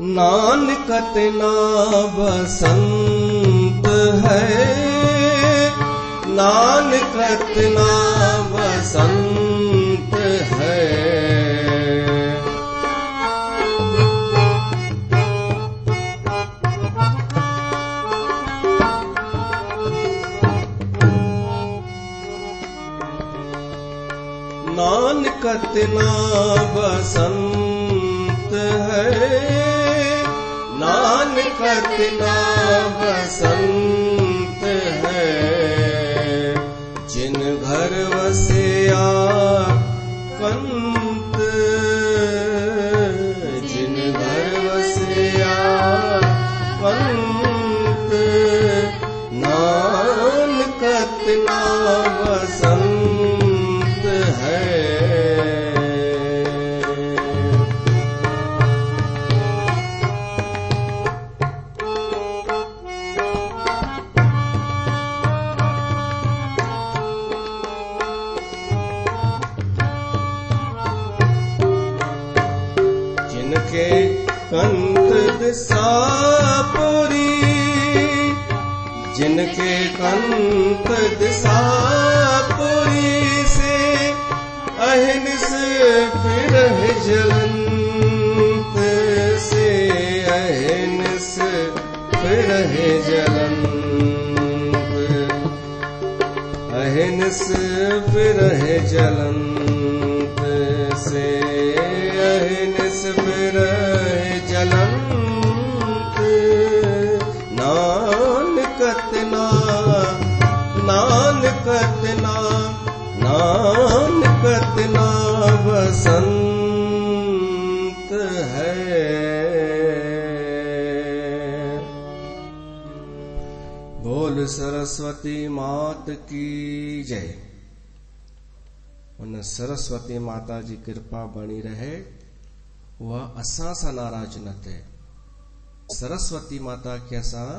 नानकत ना बसंत है, नानकत ना बसंत है। नानकत ना बसंत है, नानकत ना बसंत है। जिन घर वसिया पंत, जिन घर वसिया पंत, नानकत ना बसंत है। जिनके कंठ दिशापुरी, जिनके कंठ दिशापुरी से अहिनिस फिरह जलंत, से अहिनिस फिरह जलंत, अहिनिस फिरह जलंत, से अहिनिस फिरह जलंत। नानकत ना, नानकत ना, नानकत ना बसंत है। बोल सरस्वती मात की जय। उन सरस्वती माता जी कृपा बनी रहे, वह असां सां नाराज न थिए। सरस्वती माता खे असां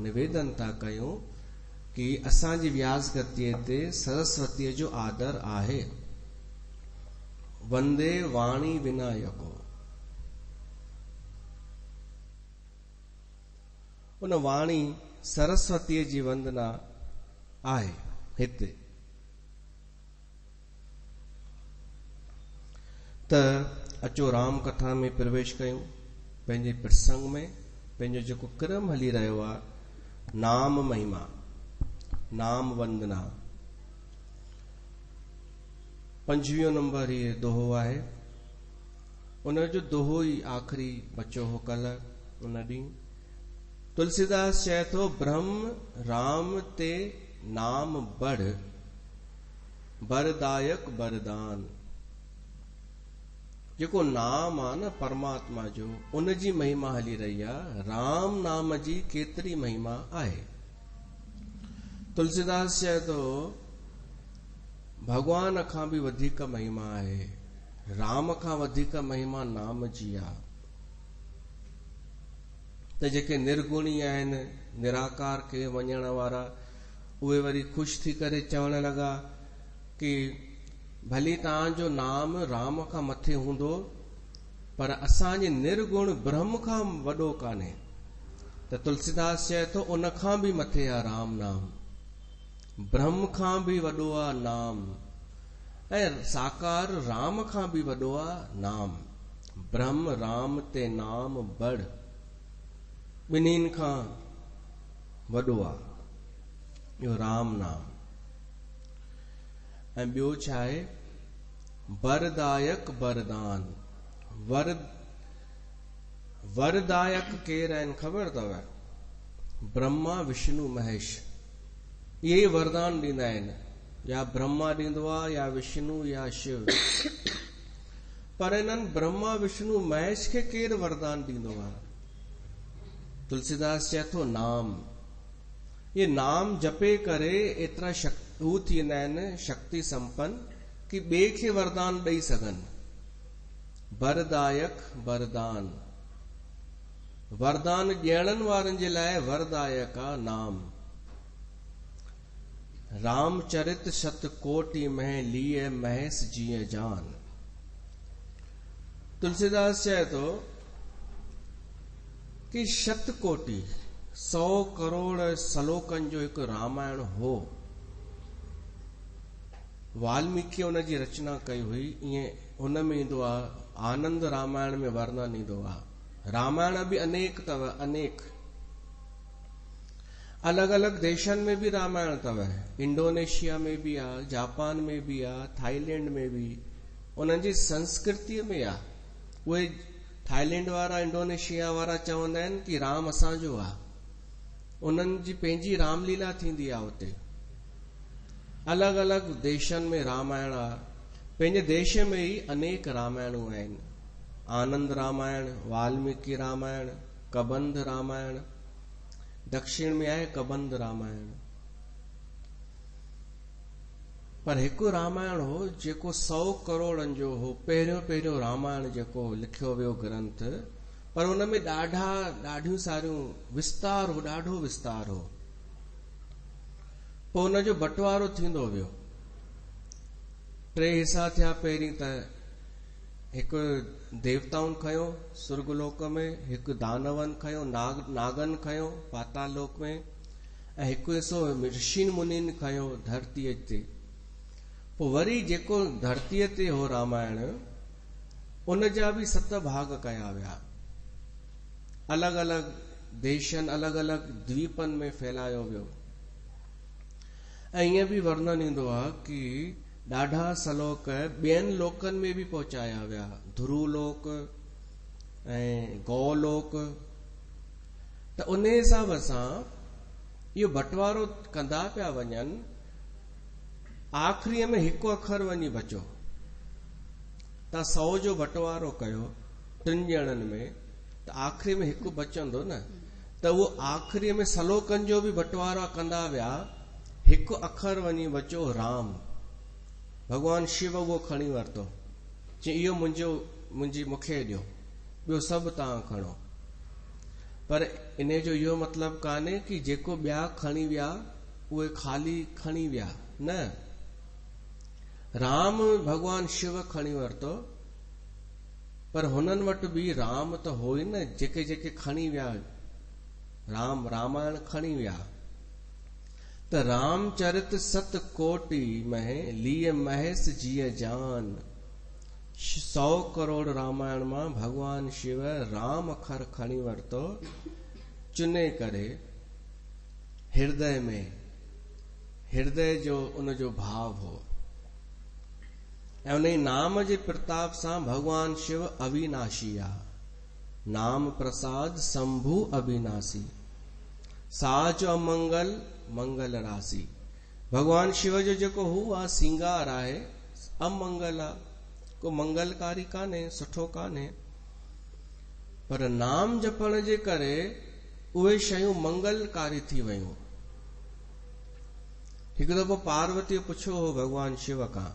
निवेदन था कयूं कि असांजी व्यास गतीअ ते सरस्वतीअ जो आदर आहे। वंदे वाणी विनायको, उन वाणी सरस्वतीअ जी वंदना आहे हिते। त अचो राम कथा में प्रवेश कयूं। पंहिंजे प्रसंग में पंहिंजो जेको क्रम हली रहियो आहे, नाम महिमा, नाम वंदना। 25 नंबर ये दोहो आहे। उन जो दोहो ई आख़िरी बचो हो कल उन ॾींहुं। तुलसीदास चए थो, ब्रह्म राम ते नाम बढ़, बरदायक बरदान। जेको नाम आहे न परमात्मा जो, उन जी महिमा हली रही आहे। राम नाम जी केतिरी महिमा आहे। तुलसीदास चए थो, भगवान खां बि वधीक महिमा आहे, राम खां वधीक महिमा नाम जी आहे। त जेके निर्गुणी आहिनि, निराकार खे वञण वारा, उहे वरी ख़ुशि थी करे चवण लॻा कि भली तव्हांजो नाम राम खां मथे हूंदो, पर असांजे निर्गुण ब्रह्म खां वॾो कान्हे। त तुलसीदास चए थो, उन खां बि मथे आहे राम नाम, ब्रह्म खां बि वॾो आहे नाम, ऐं साकार राम खां बि वॾो आहे नाम। ब्रह्म राम ते नाम बढ़, ॿिन्हिनि खां वॾो आहे इहो राम नाम। ऐं ॿियो छा आहे, बरदायक बरदान। वरदायक केर आहिनि ख़बर अथव? ब्रह्मा विष्णु महेश। इहे ई वरदान ॾींदा आहिनि, या ब्रह्मा ॾींदो आहे, या विष्णु, या शिव। पर इन्हनि ब्रह्मा विष्णु महेश खे केर वरदान ॾींदो आहे? तुलसीदास चए थो, नाम। ये नाम जपे करे एतिरा हू थी वेंदा आहिनि शक्ति संपन्न कि ॿिए खे वरदान ॾेई सघनि। बरदायक बरदान, वरदान ॾियणनि वारनि जे लाइ वरदायक आहे नाम। रामचरित शतकोटि में लिए महेश जीअ जान। तुलसीदास चए थो, कि 100 कोटि 100 करोड़ श्लोकनि जो हिकु रामायण हो। वाल्मीकि उन जी रचना कई हुई। ईअं हुन में ईंदो आहे, आनंद रामायण में वर्णन ईंदो आहे। रामायण बि अनेक अथव, अनेक अलग अलग देशनि में बि रामायण अथव। इंडोनेशिया में बि आहे, जापान में बि आहे, थाईलैंड में बि, उन्हनि जी संस्कृतिअ में आहे। उहे थाईलैंड वारा, इंडोनेशिया वारा चवंदा आहिनि कि राम असांजो आहे। उन्हनि जी पंहिंजी रामलीला थींदी आहे उते। अलग अलग देशनि में रामायण आहे। पंहिंजे देश में ई अनेक रामायणूं आहिनि। आनंद रामायण, वाल्मीकि रामायण, कबंध रामायण, दक्षिण में आहे कबंध रामायण। पर हिकु रामायण हो जेको 100 करोड़नि जो हो। पहिरियों रामायण जेको लिखियो वियो ग्रंथ, पर हुन में ॾाढियूं सारियूं विस्तार हो, ॾाढो विस्तार हो। पोइ हुन जो बंटवारो थींदो वियो। 3 हिसा थिया। पहिरीं त हिकु देवताउनि खयो सुर्गलोक में, हिकु दानवनि खयो, नागनि खयो पाताल लोक में, ऐं हिकु हिसो ऋषिनि मुनिनि खयो धरतीअ ते। पोइ वरी जेको धरतीअ ते हो रामायण, उन जा बि 7 भाग कया विया। अलग अलग देशनि, अलग अलग द्वीपनि में फैलायो वियो। ऐं ईअं बि वर्णन ईंदो आहे कि ॾाढा श्लोक ॿियनि लोकनि में बि पहुचाया विया। ध्रुव लोक ऐं गौलोक। त उन हिसाब सां इहो बंटवारो कंदा पिया वञनि। आख़िरीअ में हिकु अखर वञी बचो। तव्हां 100 जो बंटवारो कयो 3 ॼणनि में, त आख़िरी में हिकु बचंदो न। त उहो आख़िरीअ में श्लोकनि जो बि बंटवारा कंदा विया। हिकु अखर वञी बचो राम। भगवान शिव उहो खणी वरितो, चई इहो मूंखे ॾियो, ॿियो सभु तव्हां खणो। पर इन जो इहो मतिलबु कान्हे कि जेको ॿिया खणी विया उहे ख़ाली खणी विया, न। राम भगवान शिव खणी वरितो, पर हुननि वटि बि राम त हो ई न। जेके जेके खणी विया रामायण खणी विया। त रामचरित 7 कोटि में लिए महेश जीअ जान। 100 करोड़ रामायण मां भगवान शिव राम अखर खणी वरितो, चुने करे हृदय में। हृदय जो उन जो भाव हो। ऐं उन नाम जे प्रताप सां भगवान शिव अविनाशी आहे। नाम प्रसाद शंभु अविनाशी, साज अमंगल मंगल राशि। भगवान शिव जो जेको हू आहे सिंगार आहे, अमंगल आहे, को मंगलकारी कान्हे, सुठो कान्हे। पर नाम जपण जे करे उहे शयूं मंगलकारी थी वयूं। हिकु दफ़ो पार्वती पुछो हो भगवान शिव खां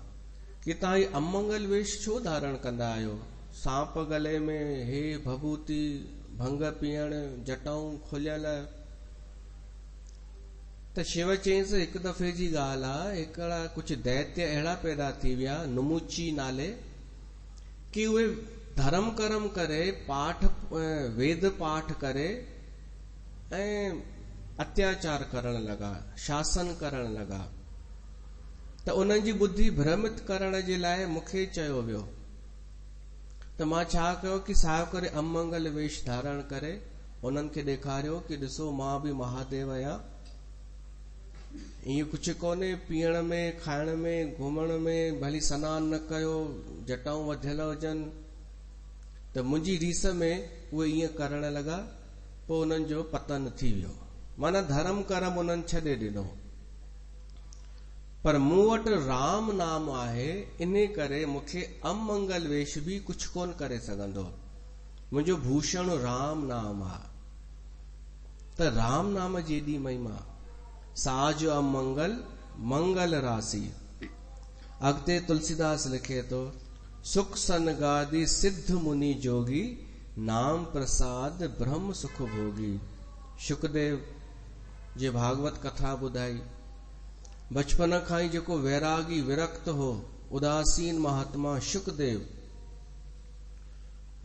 कि तव्हां ही अमंगल वेश छो धारण कंदा आहियो? सांप गले में, हे भभूति, भंग पीअण, जटाऊं खुलियल। त शिव चयईंसि हिकु दफ़े जी ॻाल्हि आहे, हिकिड़ा कुझु दैत्य अहिड़ा पैदा थी विया नुमुची नाले, कि उहे धर्म कर्म करे, वेद पाठ करे ऐं अत्याचार करण लगा, शासन करण लगा। त उन्हनि जी बुद्धि भ्रमित करण जे लाइ मूंखे चयो वियो। त मां छा कयो कि साहिब करे अमंगल वेश धारण करे उन्हनि खे ॾेखारियो कि ॾिसो मां बि महादेव आहियां। ईअं कुझु कोन्हे, पीअण में, खाइण में, घुमण में, भली सनान न कयो, जटाऊं वधियल हुजनि। त मुंहिंजी रीस में उहे ईअं करण लॻा। पोइ उन्हनि जो पतन थी वियो। माना धर्म कर्म उन्हनि छॾे ॾिनो। पर मूं वटि राम नाम आहे, इन करे मूंखे अमंगल वेश बि कुझु कोन करे सघंदो। मुंहिंजो भूषण राम नाम आहे। त राम नाम जी एॾी महिमा। साज अमंगल मंगल राशि। अॻिते तुलसीदास लिखे थो, सुख सन गादी सिद्ध मुनि जोगी, नाम प्रसाद ब्रह्म सुख भोगी। शुकदेव जे भागवत कथा ॿुधाई। बचपन खां ई जेको वैरागी विरक्त हो, उदासीन महात्मा शुकदेव,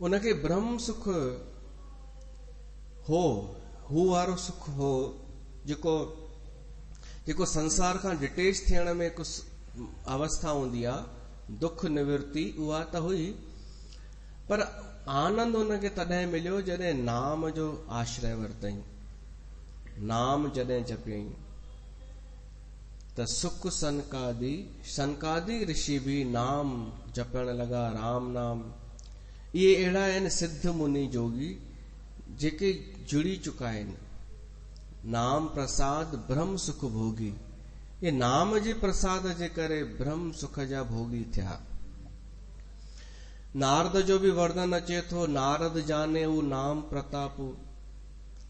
उनखे ब्रह्म सुख हो, हू वारो सुख हो जेको जेको संसार खां डिटेच थियण में कुझु अवस्था हूंदी आहे, दुख निवृत्ति उहा त हुई, पर आनंद हुनखे तॾहिं मिलियो जॾहिं नाम जो आश्रय वरितई, नाम जॾहिं जपियई त सुख सनकादि ऋषि भी नाम जपण लॻा, राम नाम। इहे अहिड़ा आहिनि सिद्ध मुनि जोगी जेके जुड़ी चुका आहिनि। नाम प्रसाद ब्रह्म सुख भोगी, ये नाम जे प्रसाद जे करे ब्रह्म सुख जा भोगी थिया। नारद जो भी वर्णन अचे थो, नारद जाने ऊ नाम प्रतापू,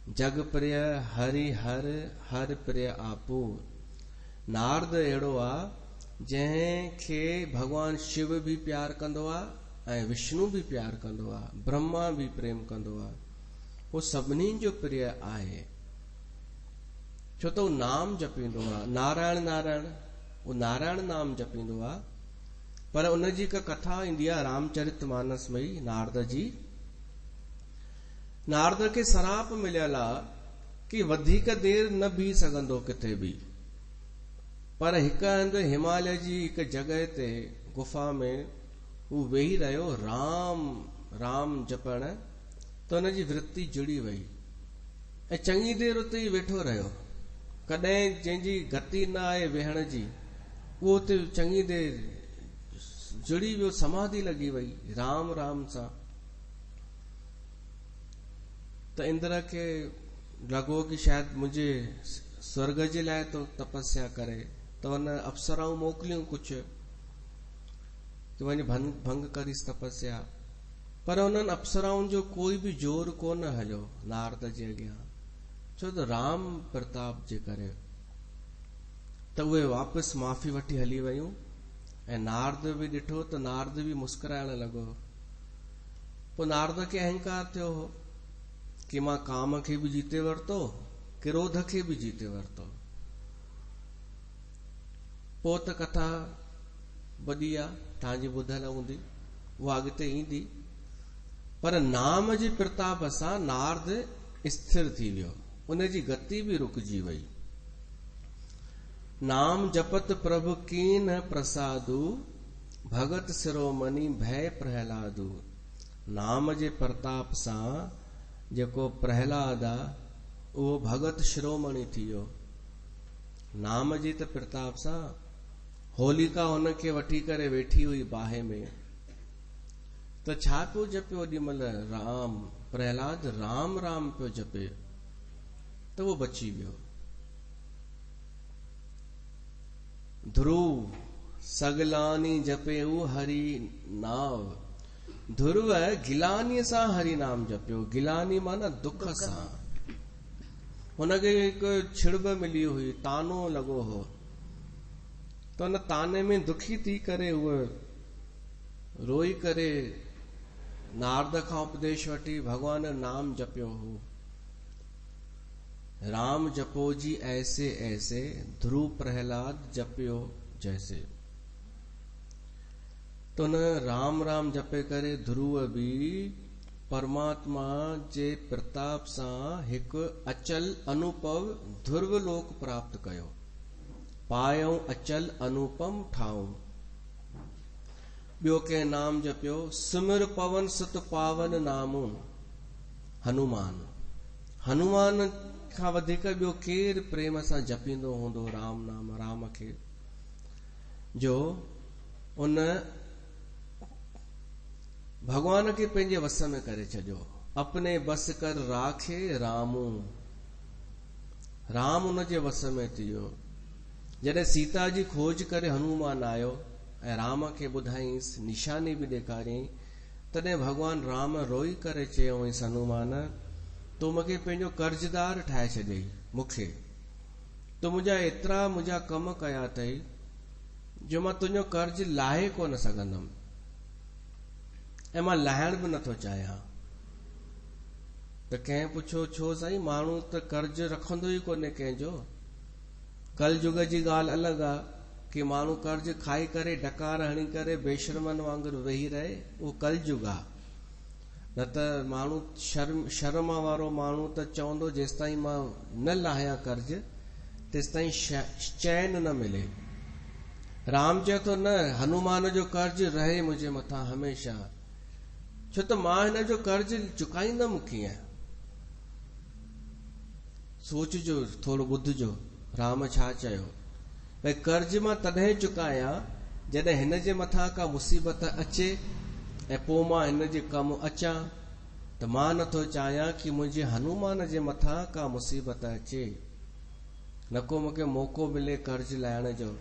जग प्रिय हरि हर हर प्रिय आपू। नारद अहिड़ो आ जंहिंखे भगवान शिव भी प्यार कंदो आ ऐं विष्णु भी प्यार कंदो आ, ब्रह्मा भी प्रेम कंदो आ, वो सभिनी जो प्रिय आहे, छो त नाम जपींदो आ। नारायण नारायण, वो नारायण नाम जपींदो आ। पर उनजी हिकु कथा ईंदी आहे रामचरितमानस में ही, नारद जी, नारद खे सराप मिलियल आहे कि वधीक देर न बीह सघंदो किथे भी, पर हिकु हंधि हिमालय जी हिकु जॻह ते गुफा में हू वेही रहियो राम राम जपण, त हुनजी वृत्ति जुड़ी वई ऐं चङी देर उते ई वेठो रहियो। कॾहिं जंहिंजी गति न आहे वेहण जी, उहो उते चङी देर जुड़ी वियो, समाधि लॻी वई राम राम सां। त इंद्र खे लॻो कि शायदि मुंहिंजे स्वर्ग जे लाइ तो तपस्या करे, त हुन अप्सराऊं मोकिलियूं कुझु कि वञ भंग करीस तपस्या, पर उन्हनि अप्सराउनि जो कोई भी जोर कोन हलियो नारद जे अॻियां, छो त राम प्रताप जे करे। त उहे वापसि माफ़ी वठी हली वयूं ऐं नारद भी ॾिठो त नारद भी मुस्कुराइण लॻो। पोइ नारद खे अहंकार थियो हो कि मां काम खे भी जीते वरितो, क्रोध खे भी जीते वरितो। पोइ त कथा वॾी आहे, तव्हांजी ॿुधल हूंदी, उहा अॻिते ईंदी, पर नाम जे प्रताप सां नारद स्थिर थी वियो, उनजी गति भी रुकजी वई। नाम जपत प्रभु कीन प्रसादु, भगत शिरोमणि भय प्रहलादु। नाम जे प्रताप सां जेको प्रहलाद आ उहो भगत शिरोमणि थी वियो। नाम जे त प्रताप सां होलिका हुनखे वठी करे वेठी हुई बाहि में, त छा पियो जपे ओॾी महिल राम, प्रहलाद राम राम पियो जपे, त वो बची वियो। ध्रुव सगलानी जपेऊ हरि नाव, ध्रुव गिलानी सां हरि नाम जपियो, गिलानी माना दुख सां। हुनखे हिकु छिड़ब मिली हुई, तानो लॻो हो, त हुन ताने में दुखी थी करे उहो रोई करे नारद खां उपदेश वठी भगवान जो नाम जपियो हो। राम जपो जी ऐसे ऐसे, ध्रुव प्रहलाद जपियो जैसे। तो हुन राम राम जपे करे ध्रुव भी परमात्मा जे प्रताप सां हिकु अचल अनुभव ध्रुव लोक प्राप्त कयो, पायऊं अचल अनुपम ठाऊं। ॿियो कंहिं नाम जपियो, सुमिर पवन सुत पावन नामो हनुमान। हनुमान खां वधीक ॿियो केरु प्रेम सां जपींदो हूंदो राम नाम, राम खे, जो उन भगवान खे पंहिंजे वस में करे छॾियो। अपने बस कर राखे रामू, राम उन जे वस में थी वियो। जॾहिं सीता जी खोज करे हनुमान आयो ऐं राम खे ॿुधाईंसि, निशानी भी ॾेखारियईं, तॾहिं भगवान राम रोई करे चयईंसि, हनुमान तूं मूंखे पंहिंजो कर्जदार ठाहे छॾियई, मूंखे तूं मुंहिंजा कम कया अथई जो मां तुंहिंजो कर्ज लाहे कोन सघंदुमि ऐं मां लाहिण बि नथो चाहियां। त कंहिं पुछो, छो साईं, माण्हू त कर्ज रखंदो ई कोन्हे कंहिंजो। कल युग जी ॻाल्हि अलॻि आहे कि माण्हू कर्ज खाई करे डकार हणी करे बेशर्मन वांगुरु वेही रहे, उहो कल युग आहे। न त माण्हू शर्म वारो माण्हू त चवंदो जेसिताईं मां न लाहियां कर्ज तेसिताईं चैन न मिले। राम चए थो न, हनुमान जो कर्ज रहे मुंहिंजे मथां हमेशा, छो त मां हिन जो कर्ज चुकाईंदमि कीअं। सोचजो, थोरो ॿुधजो राम छा चयो। भई कर्ज मां तॾहिं चुकायां जॾहिं हिन जे मथां का मुसीबत अचे ऐं पोइ मां हिन जे कमु अचां। त मां नथो चाहियां कि मुंहिंजे हनुमान जे मथां का मुसीबत अचे, न को मूंखे मौक़ो मिले कर्ज लाहिण जो।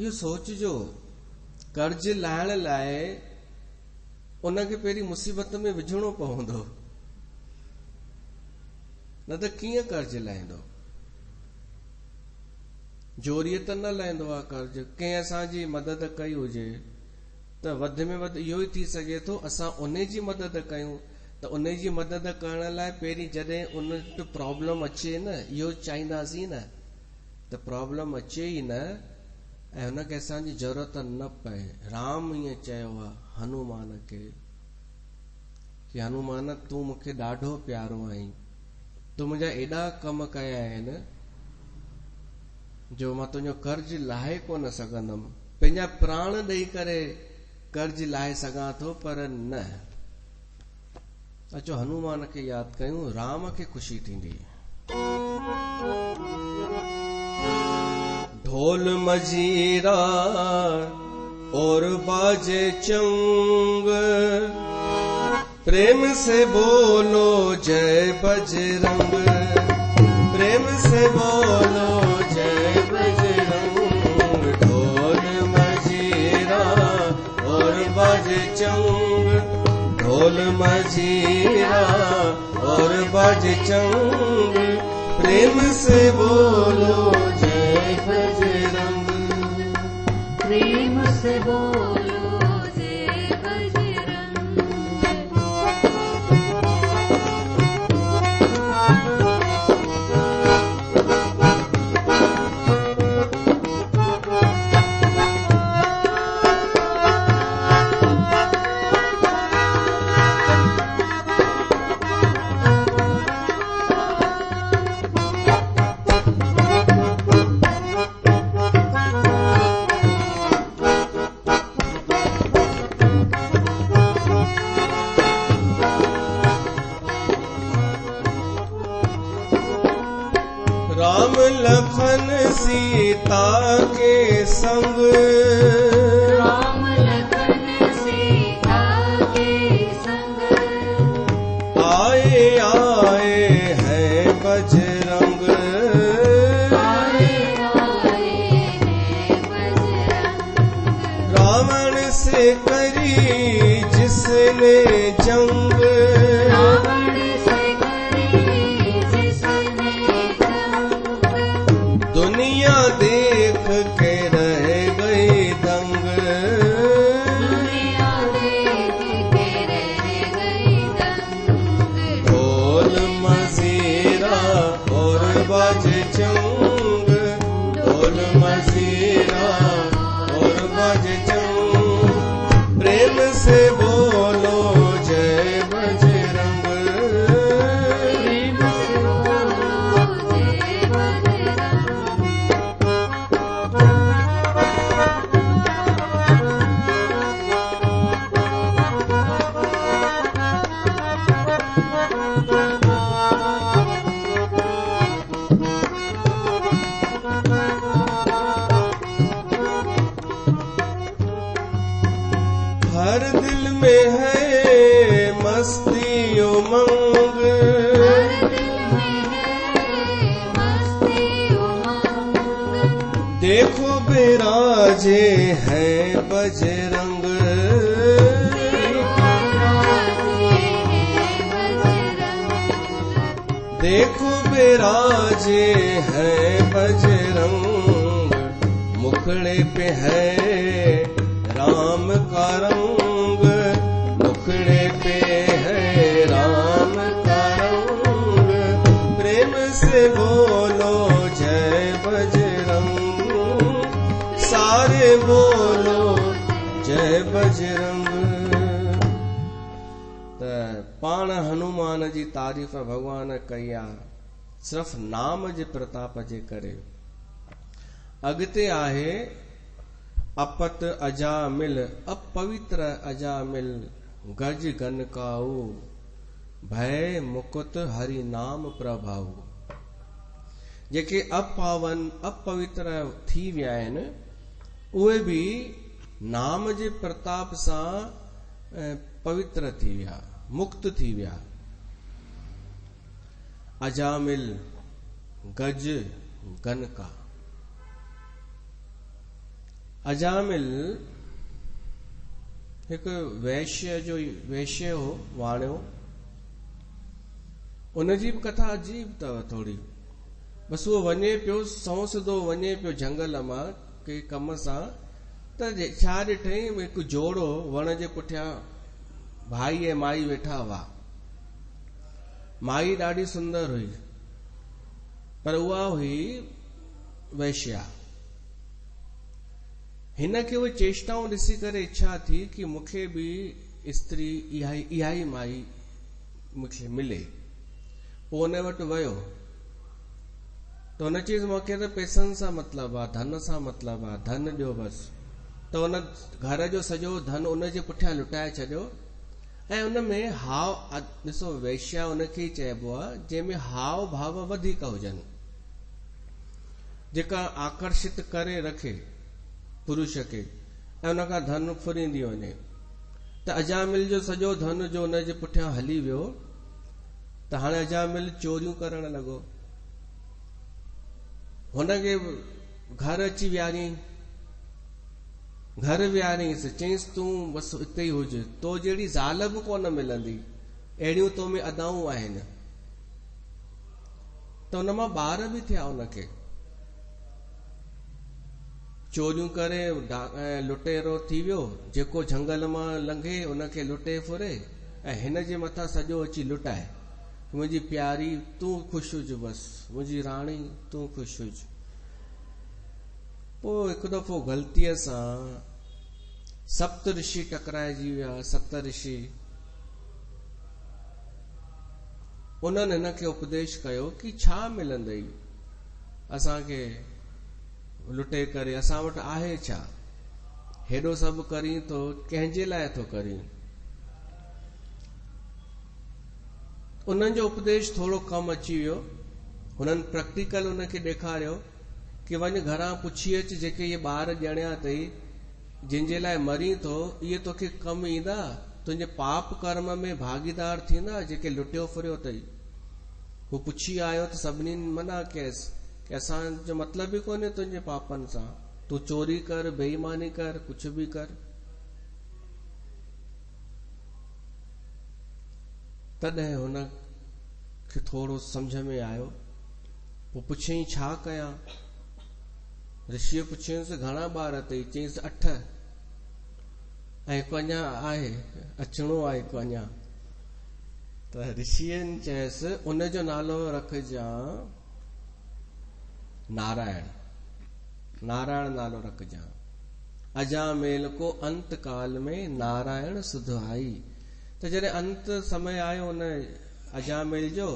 इहो सोचजो, कर्ज लाहिण लाइ उनखे पहिरीं मुसीबत में विझणो पवंदो, न त कीअं कर्ज लाहींदो। जोरीअ त न लहंदो आहे कर्ज। कंहिं असांजी मदद कई हुजे त वधि में वधि इहो ई थी सघे थो असां उन जी मदद कयूं। त उन जी मदद करण लाइ पहिरीं जॾहिं उन वटि प्रॉब्लम अचे न, इहो चाहींदासीं न त प्रॉब्लम अचे ई न ऐं हुनखे असांजी ज़रूरत न पए। राम ईअं चयो आहे हनुमान खे कि हनुमान तूं मूंखे ॾाढो प्यारो आहीं, तूं मुंहिंजा एॾा कम कया आहिनि जो मां तुंहिंजो कर्ज लाहे कोन सघंदमि। पंहिंजा प्राण ॾेई करे कर्ज लाहे सघां थो पर न। अचो हनुमान खे यादि कयूं, राम खे ख़ुशी थींदी। ढोल मजीरा और बाजे चंग, प्रेम से बोलो जय बजरंग, प्रेम से बोलो जय बजरंग। ढोल मजीरा और बाजे चंग, ढोल मजीरा और बाजे चंग, प्रेम से बोलो जय बजरंग, प्रेम से बोलो जय बजरंग। राम लखन सीता के संग, राम लखन सीता के संग, आए आए हैं बजरंग, आए आए हैं बजरंग। रावण से करी जिसने जंग, रावण से करी जिसने जंग, दुनिया देख के रह गई दंग। दुनिया देख के रह गई दंग। ढोल मजीरा और बाजे चंग, ढोल मजीरा और बाजे चंग, प्रेम से बोलो जय बजरंग, प्रेम से बोलो जय बजरंग। हर दिल में है मस्ती उमंग, हर दिल में है मस्ती उमंग, देखो बिराजे हैं बजरंग, देखो बिराजे हैं बजरंग। मुखड़े पे है राम का रंग, मुखड़े पे है राम का रंग, प्रेम से बोलो जय बजरंग, सारे बोलो जय बजरंग। पाण हनुमान जी तारीफ़ भगवान कई आ, सिर्फ़ नाम जे प्रताप जे करे। अॻिते आहे अपत अजामिल, अपवित्र अजामिल, गज गनकाऊ, भय मुकुत हरि नाम प्रभाऊ। जेके अपावन अपवित्र थी विया आहिनि उहे बि नाम जे प्रताप सां पवित्र थी विया, मुक्त थी विया। अजामिल, गज, गनका। अजामिल हिकु वैश्य हो वाणियो, उनजी बि कथा अजीब अथव थोड़ी। बसि उहो वञे पियो, सौ सिधो वञे पियो जंगल मां के कम सां, त छा ॾिठई, हिकु जोड़ो वण जे पुठियां भाई ऐं माई वेठा हुआ। माई ॾाढी सुंदर हुई, पर उहा हुई वैश्या। हिन खे उहे चेष्टाऊं ॾिसी करे इच्छा थी कि मूंखे बि स्त्री इहा ई माई मूंखे मिले। पोइ उन वटि वियो त हुन चीज़ मूंखे त पैसनि सां मतिलबु आहे, धन सां मतिलबु आहे, धन ॾियो बसि। त हुन घर जो सॼो धन उन जे पुठियां लुटाए छॾियो। ऐं उन में हाव, ॾिसो वैश्या उनखे ई चइबो आहे जंहिंमें हाव भाव वधीक हुजनि, जेका आकर्षित करे रखे पुरुष खे ऐं उनखां धन फुरींदी वञे। त अजामिल जो सॼो धन जो उन जे पुठियां हली वियो, त हाणे अजामिल चोरियूं करण लॻो। हुनखे घर अची वियारियईं, घर वियारींसि, चईंसि तूं बसि हिते ई हुज, तो जहिड़ी ज़ाल बि कोन मिलंदी, अहिड़ियूं तो में अदाऊं आहिनि। त हुन मां ॿार बि थिया हुनखे। चोरियूं करे लुटेरो थी वियो, जेको झंगल मां लंघे उनखे लुटे फुरे, ऐं हिन जे मथां सॼो अची लुटाए। मुंहिंजी प्यारी तूं ख़ुशि हुज, बसि मुंहिंजी राणी तूं ख़ुशि हुज। पोइ हिकु दफ़ो ग़लतीअ सां सप्त ऋषि टकराइजी विया। सप्त ऋषि उन्हनि हिन खे उपदेश कयो कि छा मिलंदई असांखे लुटे करे, असां वटि आहे छा, हेॾो सभु करीं थो, कंहिंजे लाइ थो करीं। उन्हनि जो उपदेश थोरो कम अची वियो। हुननि प्रैक्टिकल उनखे ॾेखारियो कि वञ घरां पुछी अच, जेके इहे ॿार ॼणिया अथई जिन जे लाइ मरी थो, इहे तोखे कमु ईंदा, तुंहिंजे पाप कर्म में भागीदार थींदा, जेके लुटियो फुरियो अथई। हू पुछी आयो त सभिनी मना कयसि कि असांजो मतिलबु ई कोन्हे तुंहिंजे पापनि सां, तूं चोरी कर, बेईमानी कर, कुझु बि कर। तॾहिं हुन खे थोरो सम्झ में आयो। पोइ पुछई छा कयां। ऋषिअ पुछियसि घणा ॿार अथई, चईंसि 8, ऐं हिकु अञा आहे, अचिणो आहे हिकु अञा। त ऋषिअनि चयसि उनजो नालो रखजांइ नारायण, नारायण नालो रखजांइ। अजामेल को अंत काल में नारायण सुध आई। त जॾहिं अंत समय आयो उन अजामेल जो,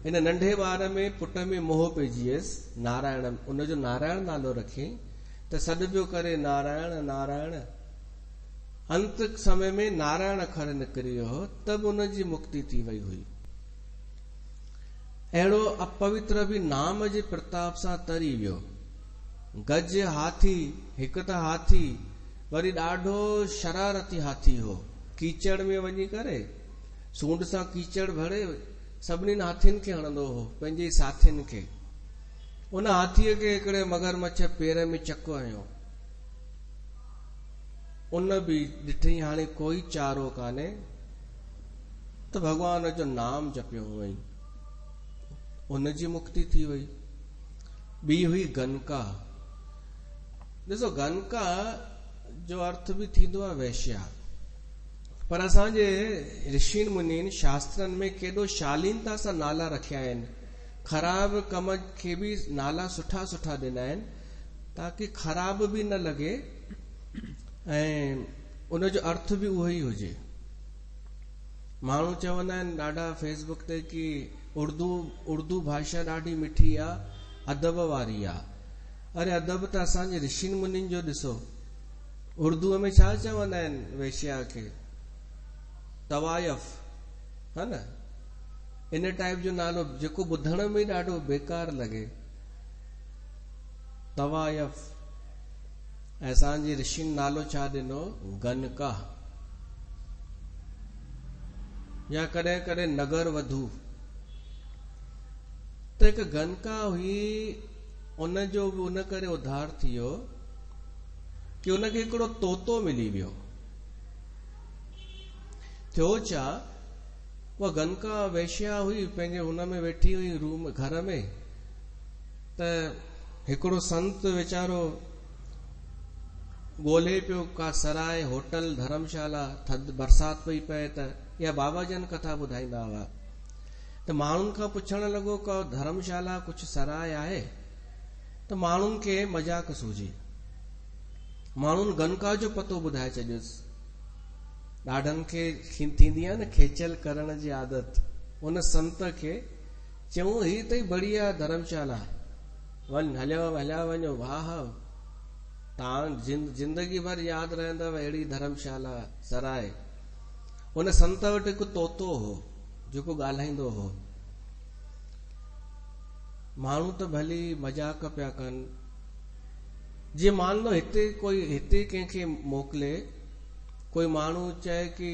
इन नंढे ॿार में पुट में मोह पइजी वियसि, नारायण उनजो नारायण नालो रखियईं। त सॾ पियो करे नारायण नारायण। अंत समय में नारायण अखर निकिरी वियो, तब उनजी मुक्ति थी वई हुई। अहिड़ो अपवित्र बि नाम जे प्रताप सां तरी वियो। गज हाथी, हिकु त हाथी वरी ॾाढो शरारती हाथी हो। कीचड़ में वञी करे सूंड सां कीचड़ भरे सभिनी हाथियुनि खे हणंदो हो, पंहिंजे साथियुनि खे। उन हाथीअ खे हिकिड़े मगरमच्छ पेर में चक हयो। उन बि ॾिठई हाणे कोई चारो कान्हे, त भगवान जो नाम जपियो हुअई, उनजी मुक्ति थी वई। ॿी हुई गनका। ॾिसो गनका जो अर्थ बि थींदो आहे वैश्या, पर असांजे ऋषिन मुनिन शास्त्रनि में केॾो शालीनता सां नाला रखिया आहिनि। ख़राब कम खे बि नाला सुठा सुठा ॾिना आहिनि, ताकि ख़राब बि न लॻे ऐं उनजो अर्थ बि उहो ई हुजे। माण्हू चवंदा आहिनि ॾाढा फेसबुक ते कि उर्दू भाषा ॾाढी मिठी आहे, अदब वारी आहे। अरे अदब त असांजे ऋषिनि मुनिनि जो ॾिसो, उर्दूअ में छा चवंदा आहिनि वेश्या खे? तवायफ, है न? इन टाइप जो नालो जेको ॿुधण में ॾाढो बेकार लॻे, तवायफ। ऐं असांजे ऋषिनि नालो छा ॾिनो? गनका, या कॾहिं कॾहिं नगर वधू। त हिकु गनका हुई, उनजो बि उन करे उधार थी वियो कि उनखे हिकिड़ो तोतो मिली वियो। थियो छा, उहा गनका वेश्या हुई, पंहिंजे हुन में वेठी हुई रूम घर में, त हिकिड़ो संत वीचारो ॻोल्हे पियो का सराय, होटल, धर्मशाला, थधि बरसाति पई पए त, या बाबा जन कथा ॿुधाईंदा हुआ। त माण्हुनि खां पुछण लॻो का धर्मशाला कुझु सराय आहे? त माण्हुनि खे मजाक सूझी, माण्हुनि गनका जो पतो ॿुधाए छॾियोसि। ॾाढनि खे थींदी आहे न खेचल करण जी आदत। उन संत खे चयूं ही अथई बढ़िया धर्मशाला, वञ, हलिया वञो, वाह, तव्हां जिंदगी भर यादि रहंदव अहिड़ी धर्मशाला, सराय। उन संत वटि हिकु तोतो हो जेको ॻाल्हाईंदो हो। माण्हू त भली मजाक पिया कनि। जीअं मान लो हिते कंहिंखे मोकिले, कोई माण्हू चए कि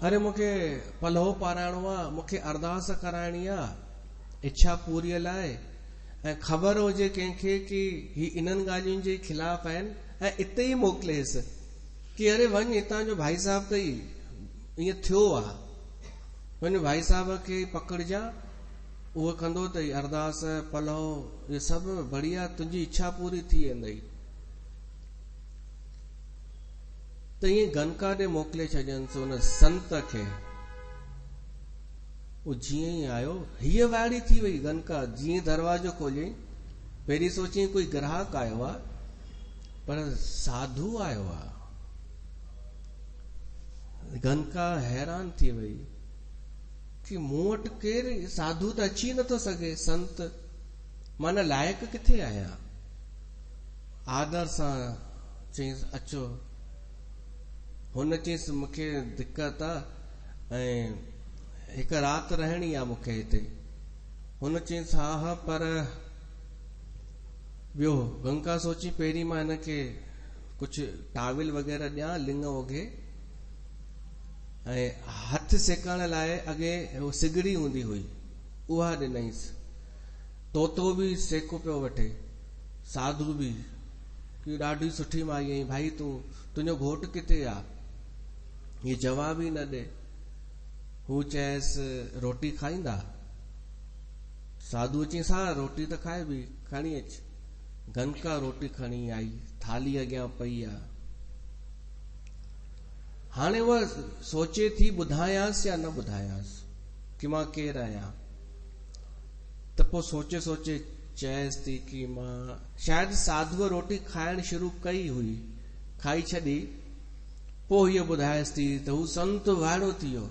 अरे मूंखे पलहो पाराइणो आहे, मूंखे अरदास कराइणी आहे इच्छा पूरीअ लाइ, ऐं ख़बर हुजे कंहिंखे कि ही इन्हनि ॻाल्हियुनि जे खिलाफ़ आहिनि, ऐं इते ई मोकिलेसि कि अरे वञ, हितां जो भाई साहब त ईअं थियो आहे, वञ भाई साहब खे पकड़जा, उहो कंदो अथई अरदास, पलहो, इहे सभु बढ़िया, तुंहिंजी इच्छा पूरी थी वेंदई। त ईअं गनका ॾे मोकिले छॾियनि उन संत खे। उहो जीअं ई आयो, हीअ वाइड़ी थी वई गनका। जीअं दरवाजो खोलियईं, पहिरीं सोची कोई ग्राहक आयो आहे, पर साधु आयो आहे। गनका हैरान थी वई कि मूं वटि केरु साधु त अची नथो सघे, संत, माना लाइक़ किथे आया? आदर सां चईंसि अचो। हुन चईंसि मूंखे दिक़त आहे ऐं हिकु राति रहणी आहे मूंखे हिते। हुन चईंसि हा, पर ॿियो? गंगा सोची पहिरीं मां हिनखे कुझु टाविल वग़ैरह ॾियां, लिंग वगे, ऐं हथ सेकण लाइ अॻे उहो सिगड़ी हूंदी हुई, उहा ॾिनईसि। तोतो बि सेको पियो वठे, साधु बि, कि ॾाढी सुठी माई आई, भाई तुंहिंजो घोटु किथे आहे? ये जवाब ई न ॾे। हू चयसि रोटी खाईंदा? साधु चयसि हा, रोटी त खाए बि, खणी अच। गनका रोटी खणी आई, थाली अॻियां पई आहे। हाणे उहा सोचे थी ॿुधायांसि या न ॿुधायांसि कि मां केरु आहियां। त पोइ सोचे सोचे चयसि थी कि मां, शायदि साधुअ रोटी खाइण शुरू कई हुई, खाई छॾी, पोइ हीअ ॿुधायसि थी। त हू संत वाइड़ो थी वियो,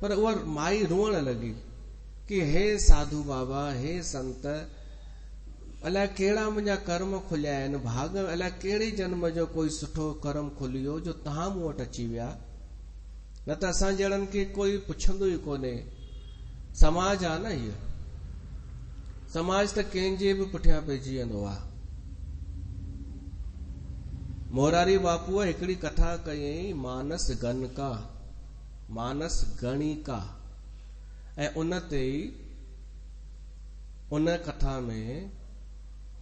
पर उहा माई रोअण लॻी कि हे साधु बाबा, हे संत, अलाए कहिड़ा मुंहिंजा कर्म खुलिया आहिनि, भाग, अलाए कहिड़े जन्म जो कोई सुठो कर्म खुलियो जो तव्हां मूं वटि अची विया। न त असां जहिड़नि खे कोई पुछंदो ई कोन्हे। समाज आहे न इहो, समाज त कंहिंजे बि पुठियां पइजी वेंदो आहे। मोरारी बापूअ हिकिड़ी कथा कयईं, मानस गणिका, मानस गणिका, ऐं उन ते ई उन कथा में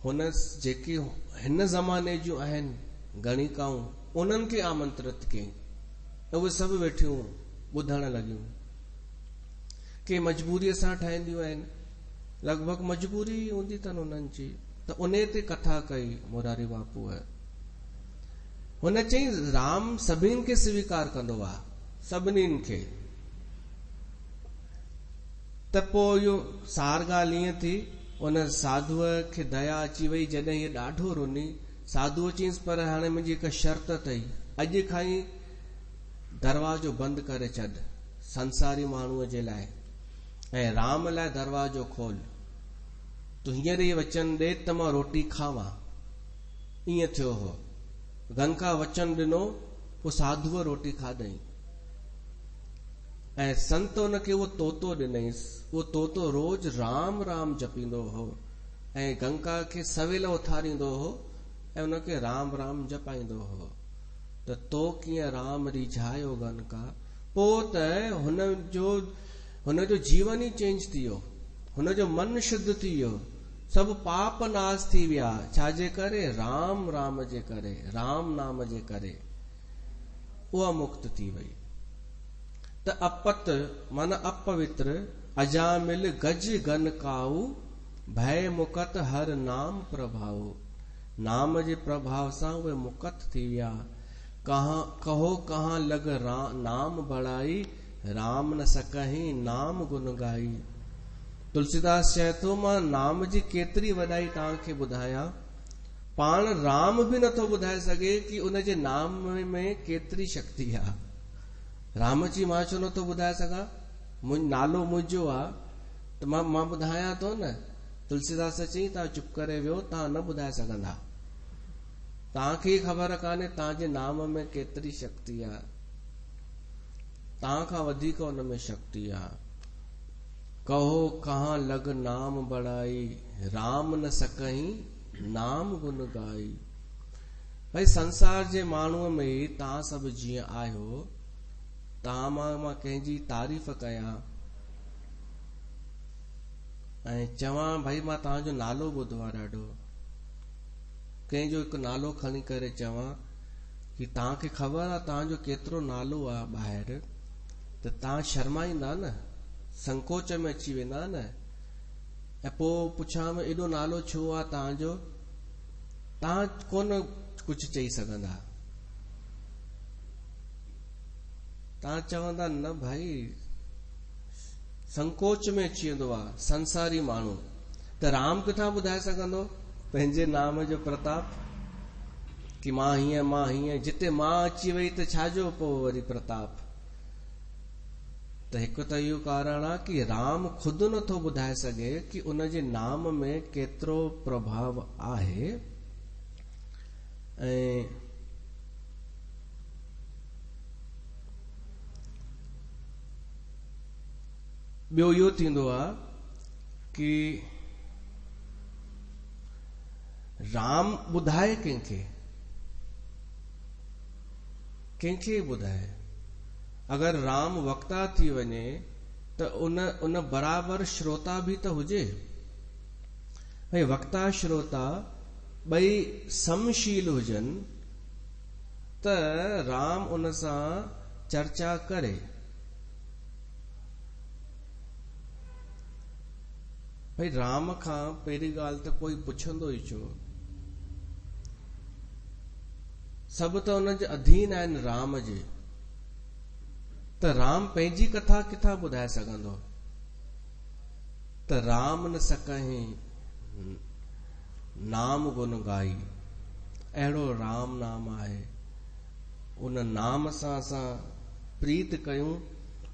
हुन जेके हिन ज़माने जूं आहिनि गणिकाऊं, उन्हनि खे आमंत्रित कयईं। उहे सभु वेठियूं ॿुधण लॻियूं। के मजबूरीअ सां ठहंदियूं आहिनि, लॻभॻि मजबूरी हूंदी अथनि उन्हनि जी। त उन ते कथा कई मोरारी बापूअ। हुन चई राम सभिनि खे स्वीकार कंदो आहे, सभिनीनि खे। त पोइ इहो सार ॻाल्हि ईअं थी, उन साधुअ खे दया अची वई। जॾहिं इहे ॾाढो रुनी, साधुअ चयईंसि पर हाणे मुंहिंजी हिकु शर्त अथई, अॼु खां ई दरवाजो बंदि करे छॾ संसारी माण्हूअ जे लाइ ऐं राम लाइ दरवाजो खोल। तूं हींअर ई वचन ॾे त मां रोटी खावां। ईअं थियो हो। गंगा वचन ॾिनो, पोइ साधुअ रोटी खाधई ऐं संत हुनखे उहो तोतो ॾिनईसि। उहो तोतो रोज राम राम जपींदो हो ऐं गंगा खे सवेल उथारींदो हो ऐं हुनखे राम राम जपाईंदो हो। त तो कीअं राम रिझायो गंगा। पोइ त हुनजो जीवन ई चेंज थी वियो, हुनजो मन शुद्ध थी वियो, सभु पाप नाश थी विया। छाजे करे? राम राम जे करे, राम नाम जे करे। उहा मुक्त थी वई। त अपत मन अपवित्र अजामिल गज गन काऊ भय मुकत हर नाम प्रभाव। नाम जे प्रभाव सां उहे मुकत थी विया। कहो कहाँ लग नाम बड़ाई राम न सकहीं नाम गुन गाई। तुलसीदास चए थो मां नाम जी केतिरी वॾाई तव्हांखे ॿुधायां, पाण राम बि नथो ॿुधाए सघे कि उनजे नाम में केतिरी शक्ति आहे। राम जी मां छो नथो ॿुधाए सघां? नालो मुंहिंजो आहे त मां ॿुधायां थो न। तुलसीदास चई तव्हां चुप करे वियो, तव्हां न ॿुधाए सघंदा। तव्हांखे ख़बर कान्हे तव्हांजे नाम में केतिरी शक्ति आहे। तव्हां खां वधीक हुन में शक्ति आहे। कहो कहाँ लग नाम बड़ाई राम न सकहीं नाम गुन गाई। भाई संसार जे माण्हूअ में तव्हां सभु जीअं आहियो, तव्हां मां कंहिंजी तारीफ़ कयां ऐं चवां भाई मां तव्हांजो नालो ॿुधो आहे ॾाढो, कंहिंजो हिकु नालो खणी करे चवां कि तव्हांखे ख़बर आहे तव्हांजो केतिरो नालो आहे ॿाहिरि, त तव्हां शर्माईंदा न, संकोच में अची वेंदा न। ऐं पोइ पुछां एॾो नालो छो आहे तव्हांजो, तव्हां कोन कुझु चई सघंदा। तव्हां चवंदा न भाई, संकोच में अची वेंदो आहे संसारी माण्हू। त राम किथां ॿुधाए सघंदो पंहिंजे नाम जो प्रताप कि मां हीअं। जिते मां अची वई त छाजो पोइ वरी प्रताप। त हिकु त इहो कारण आहे कि राम खुदि नथो ॿुधाए सघे कि उनजे नाम में केतिरो प्रभाव आहे। ऐं ॿियो इहो थींदो आहे कि राम ॿुधाए कंहिंखे ॿुधाए। अगर राम वक्ता थी वञे त उन बराबर श्रोता भी त हुजे। भाई वक्ता श्रोता ॿई समशील हुजनि त राम उन सां चर्चा करे। भाई राम खां पहिरीं ॻाल्हि त कोई पुछंदो ई छो, सभु त हुन जे अधीन आहिनि राम जे। त राम पंहिंजी कथा किथां ॿुधाए सघंदो। त राम न सकहीं नाम गुन गाई। अहिड़ो राम नाम आहे, उन नाम सां असां प्रीत कयूं।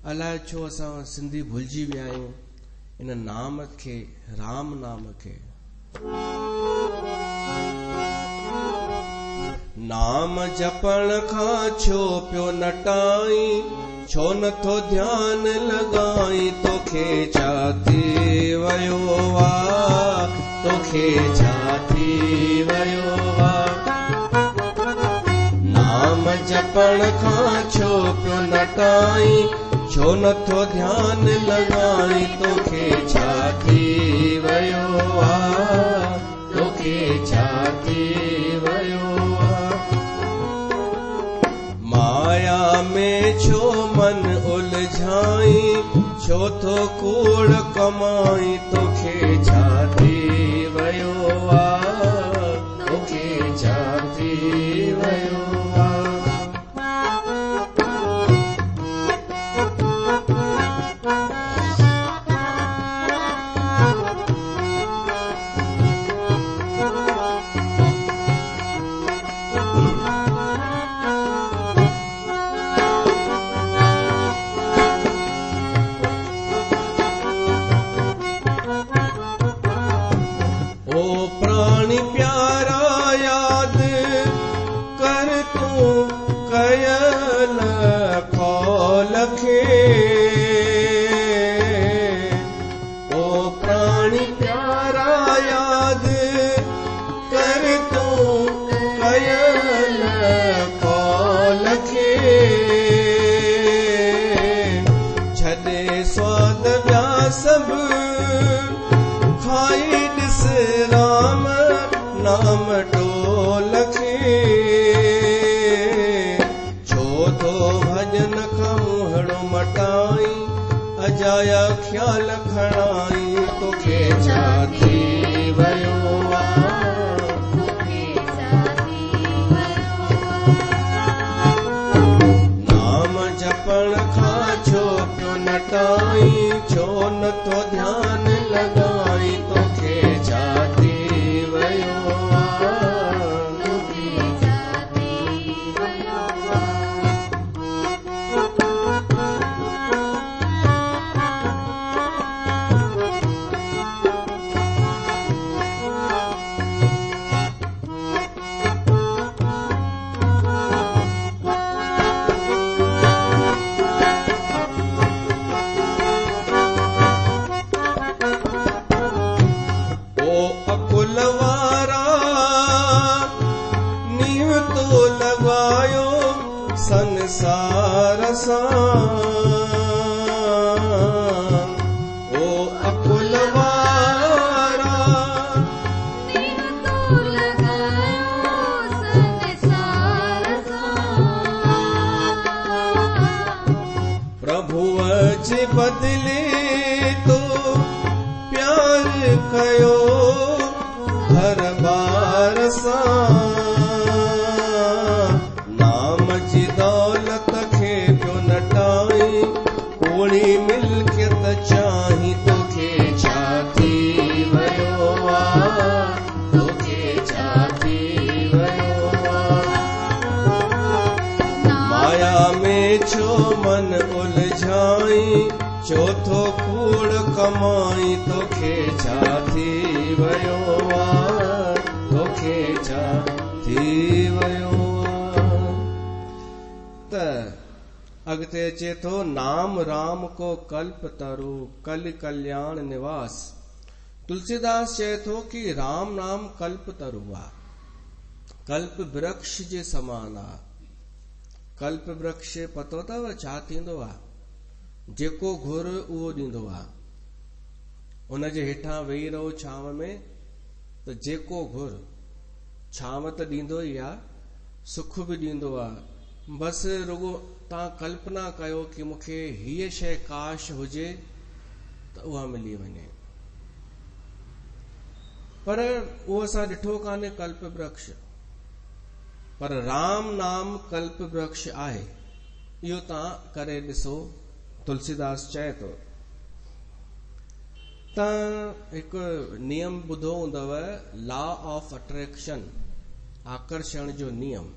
अलाए छो असां सिंधी भुलिजी विया आहियूं इन नाम खे, राम नाम खे। नाम जपण खां छो पियो नटाई, छो नथो ध्यान लगाई। तोखे छा थी वयो आ, तोखे छा थी वयो आ। नाम जपण खां छो पियो नटाई, छो नथो ध्यान लगाई। तोखे छा थी वयो आ, तोखे छा थी वयो आ। माया में छो मन उलझाई, छो थो कूड़ कमाई। तोखे छा थी वयो आ, तोखे छा थी वयो आ। लखे ओ प्राणी प्यारा याद कर तू कयल को लखे छॾे स्वाद ॿिया सभु खाई ॾिस राम नाम टोलखे छो थो भॼन खां मुंहणो मटाई अजाया ख़्याल खणाई तोखे छा थी वियो नाम जपण खां छो पियो नटाई छो नथो ध्यान लॻाई तोखे छा थी वियो संसार ओ अकुल वारा प्रभुअ जे बदले तो प्यार कयो हर बार सां दौलत खे पियो नटाई कोड़ी मिल्कियत चाही तोखे छा थी वियो तोखे छा थी वियो माया में छो मन उलझाई चौथो कूड़ कमाई तोखे छा थी वियो तोखे छा थी वियो अगते अचे थो नाम राम को कल्प तरु कल कल्याण निवास तुलसीदास चए थो कि राम नाम कल्प तरु आहे कल्प वृक्ष जे समान आहे कल्प वृक्ष पतो अथव छा थींदो आहे जेको घुर उहो ॾींदो आहे उनजे हेठां वेही रहो छांव में त जेको घुर छांव त ॾींदो ई आहे सुख बि ॾींदो आहे बस रुगो तव्हां कल्पना कयो कि मूंखे हीअ शइ काश हुजे त उहा मिली वञे पर उहो असां ॾिठो कान्हे कल्प वृक्ष पर राम नाम कल्प वृक्ष आहे इहो तव्हां करे ॾिसो तुलसीदास चए थो तव्हां हिकु नियम ॿुधो हूंदव लॉ ऑफ अट्रैक्शन आकर्षण जो नियम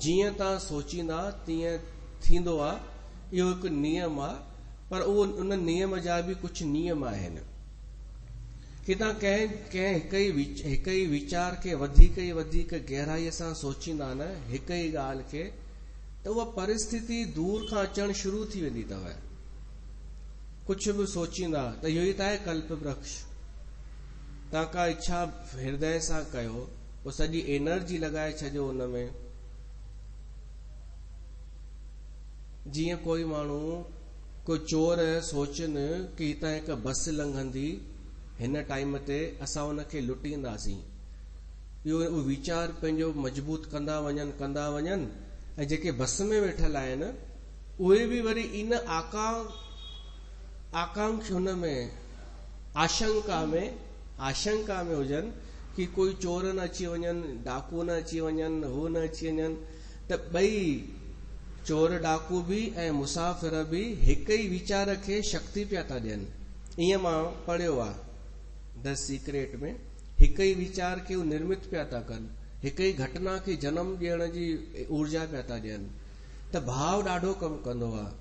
जीअं तव्हां सोचींदा तीअं थींदो आहे इहो हिकु नियम आहे पर उहो उन नियम जा बि कुझु नियम आहिनि कि तव्हां कंहिं हिक ई वीचार खे वधीक ई वधीक गहराईअ सां सोचींदा न हिक ई ॻाल्हि खे त उहा परिस्थिति दूर खां अचणु शुरू थी वेंदी अथव कुझु बि सोचींदा त इहो ई त आहे कल्प वृक्ष तव्हां का इच्छा हृदय सां कयो पोइ सॼी एनर्जी लॻाए छॾियो हुन में जीअं कोई माण्हू कोई चोर सोचनि कि हितां हिकु बस लंघंदी हिन टाइम ते असां हुनखे लुटींदासीं इहो वीचार पंहिंजो मजबूत कंदा वञनि ऐं जेके बस में वेठल आहिनि उहे बि वरी इन आकांक्ष हुन में आशंका में हुजनि कि कोई चोर न अची वञनि डाकू न अची वञनि हू न अची वञनि त ॿई चोर डाकू बि ऐं मुसाफ़िर बि हिक ई वीचार खे शक्ति पिया था ॾियनि ईअं मां पढ़ियो आहे द सीक्रेट में हिक ई वीचार खे निर्मित पिया था कनि हिक ई घटना खे जन्म ॾियण जी ऊर्जा पिया था ॾियनि त भाव ॾाढो कमु कंदो आहे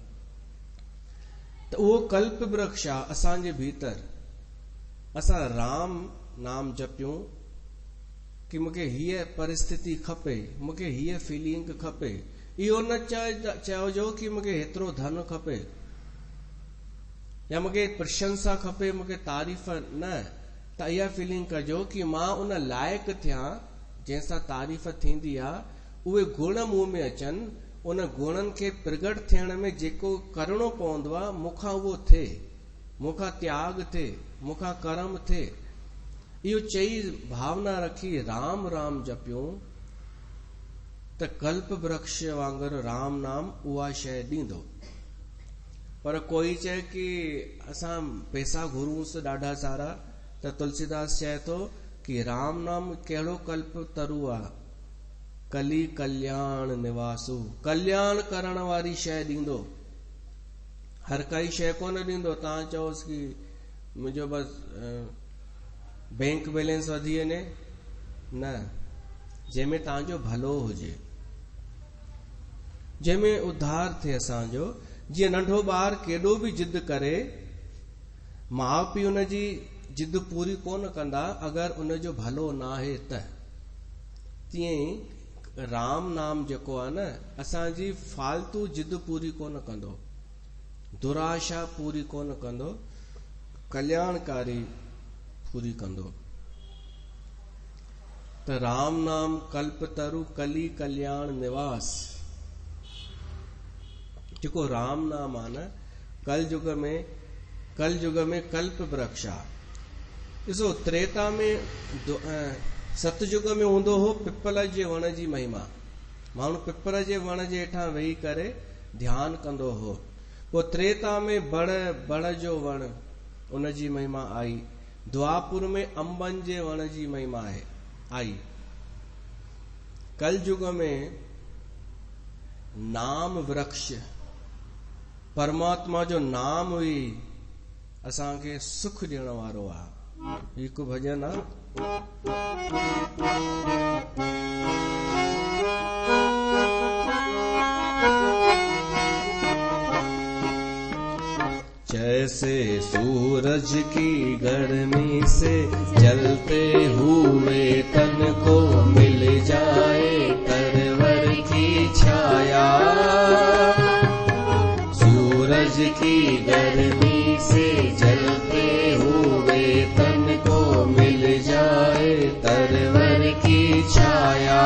त उहो कल्प वृक्ष आहे असांजे भीतर असां राम नाम जपियूं कि मूंखे हीअ परिस्थिति खपे मूंखे हीअ फीलिंग खपे इहो न चइजो कि मूंखे हेतिरो धन खपे या मूंखे प्रशंसा खपे, मूंखे तारीफ़ न, त इहा फीलिंग कजो कि मां उन लाइक़ थियां जंहिंसां तारीफ़ थींदी आहे, उहे गुण मूं में अचनि, उन गुणनि खे प्रगट थियण में जेको करणो पवंदो आहे मूंखां उहो थिए, मूंखां त्याग थिए, मूंखां कर्म थिए। इहो चई भावना रखी राम राम जपियूं त कल्प वृक्ष वांगुरु राम नाम उहा शइ ॾींदो। पर कोई चए कि असां पैसा घुरूंसि ॾाढा सारा, त तुलसीदास चए थो कि राम नाम कहिड़ो कल्प तरु आहे, कली कल्याण निवासु, कल्याण करण वारी शइ ॾींदो, हर काई शइ कोन ॾींदो। तव्हां चओसि कि मुंहिंजो बसि बैंक बैलेंस वधी वञे, न, जंहिंमें तव्हांजो भलो हुजे, जंहिंमें उद्धार थिए असांजो। जीअं नंढो ॿार केॾो बि जिद करे, माउ पीउ उनजी जिद पूरी कोन कंदा अगरि उनजो भलो न आहे त। तीअं ई राम नाम जेको आहे न, असांजी फालतू जिद पूरी कोन कंदो, दुराशा पूरी कोन कंदो, कल्याणकारी पूरी कंदो। त राम नाम कल्प तरु कली कल्याण निवास, जेको राम नाम आहे न, कल युग में कल्प वृक्ष आहे। ॾिसो त्रेता में सतयुग में हूंदो हो पिपल जे वण जी महिमा, माण्हू पिपल जे वण जे हेठां वेही करे ध्यानु कंदो हो। पोइ त्रेता में बड़ जो वण, उन जी महिमा आई। द्वापुर में अंबनि जे वण जी महिमा आई। कल युग में नाम वृक्ष, परमात्मा जो नाम हुई असांखे सुख ॾियण वारो आहे। हिकु भॼन आहे, जैसे सूरज की गर्मी से जलते हुए तन को मिल जाए तरवर की छाया, सूरज की गर्मी से जलते हुए तन को मिल जाए तरवर की छाया,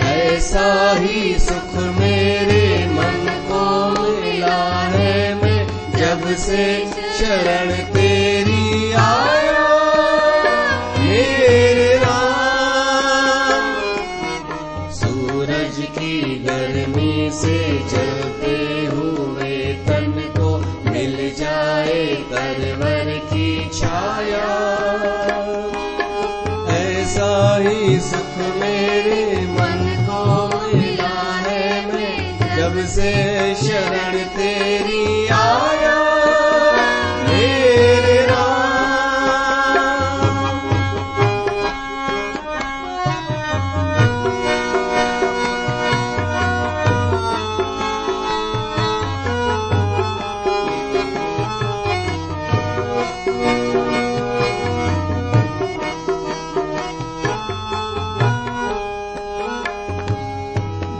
ऐसा ही सुख मेरे मन को मिला है, मैं जब से शरण तेरी आया मेरे राम। सूरज की गर्मी से जलते हुए तन को मिल जाए तरवर की छाया, ऐसा ही सुख मेरे मन को मिला है, मैं जब से शरण तेरी आया मेरे राम।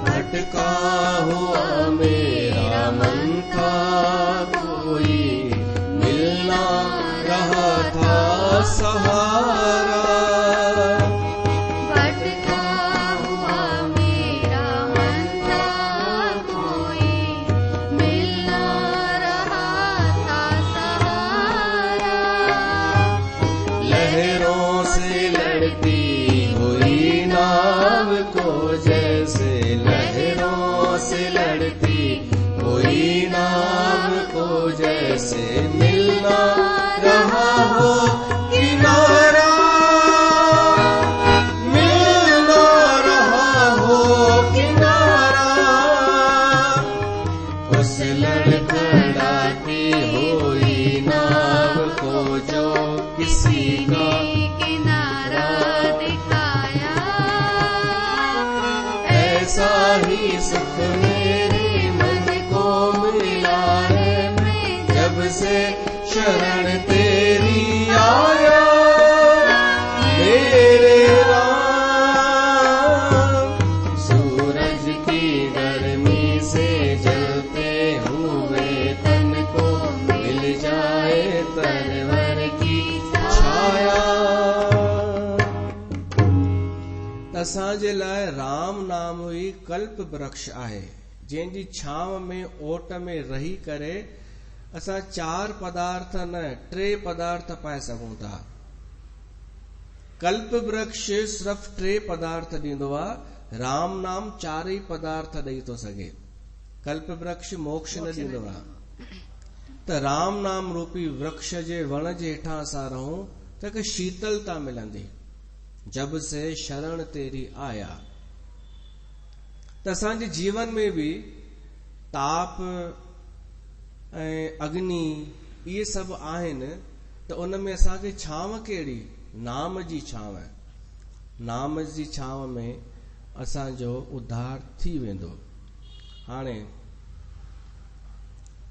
भटका हुआ मेरा मन था, कोई मिलना रहा था सहारा, भटका हुआ मेरा मन था, कोई मिलना रहा था सहारा, लहरों से लड़ती हुई नाव को जैसे, लहरों से लड़ती हुई नाव को जैसे मिलना रहा हो किनारा, मिलना रहा हो किनारा, उस लड़खड़ाती हुई नाव को जो किसी का किनारा दिखाया, ऐसा ही सुख मेरे मन को मिला है, मैं जब से शरण तेरी आया मेरे राम। सूरज असांजे लाइ राम नाम ई कल्प वृक्ष आहे, जंहिंजी छांव में ओट में रही करे असां 4 पदार्थ न 3 पदार्थ पाए सघूं था। कल्प वृक्ष सिर्फ़ 3 पदार्थ ॾींदो आहे, राम नाम 4 ई पदार्थ ॾेई थो सघे। कल्प वृक्ष मोक्ष न ॾींदो आहे। त राम नाम रूपी वृक्ष जे वण जे हेठां असां रहूं त हिकु शीतलता मिलंदी। जब से शरण तेरी आया। त असांजे जीवन में भी ताप ऐं अग्नि इहे सभु आहिनि, त उन में असांखे छांव कहिड़ी? नाम जी छांव। नाम जी छांव में असांजो उद्धार थी वेंदो। हाणे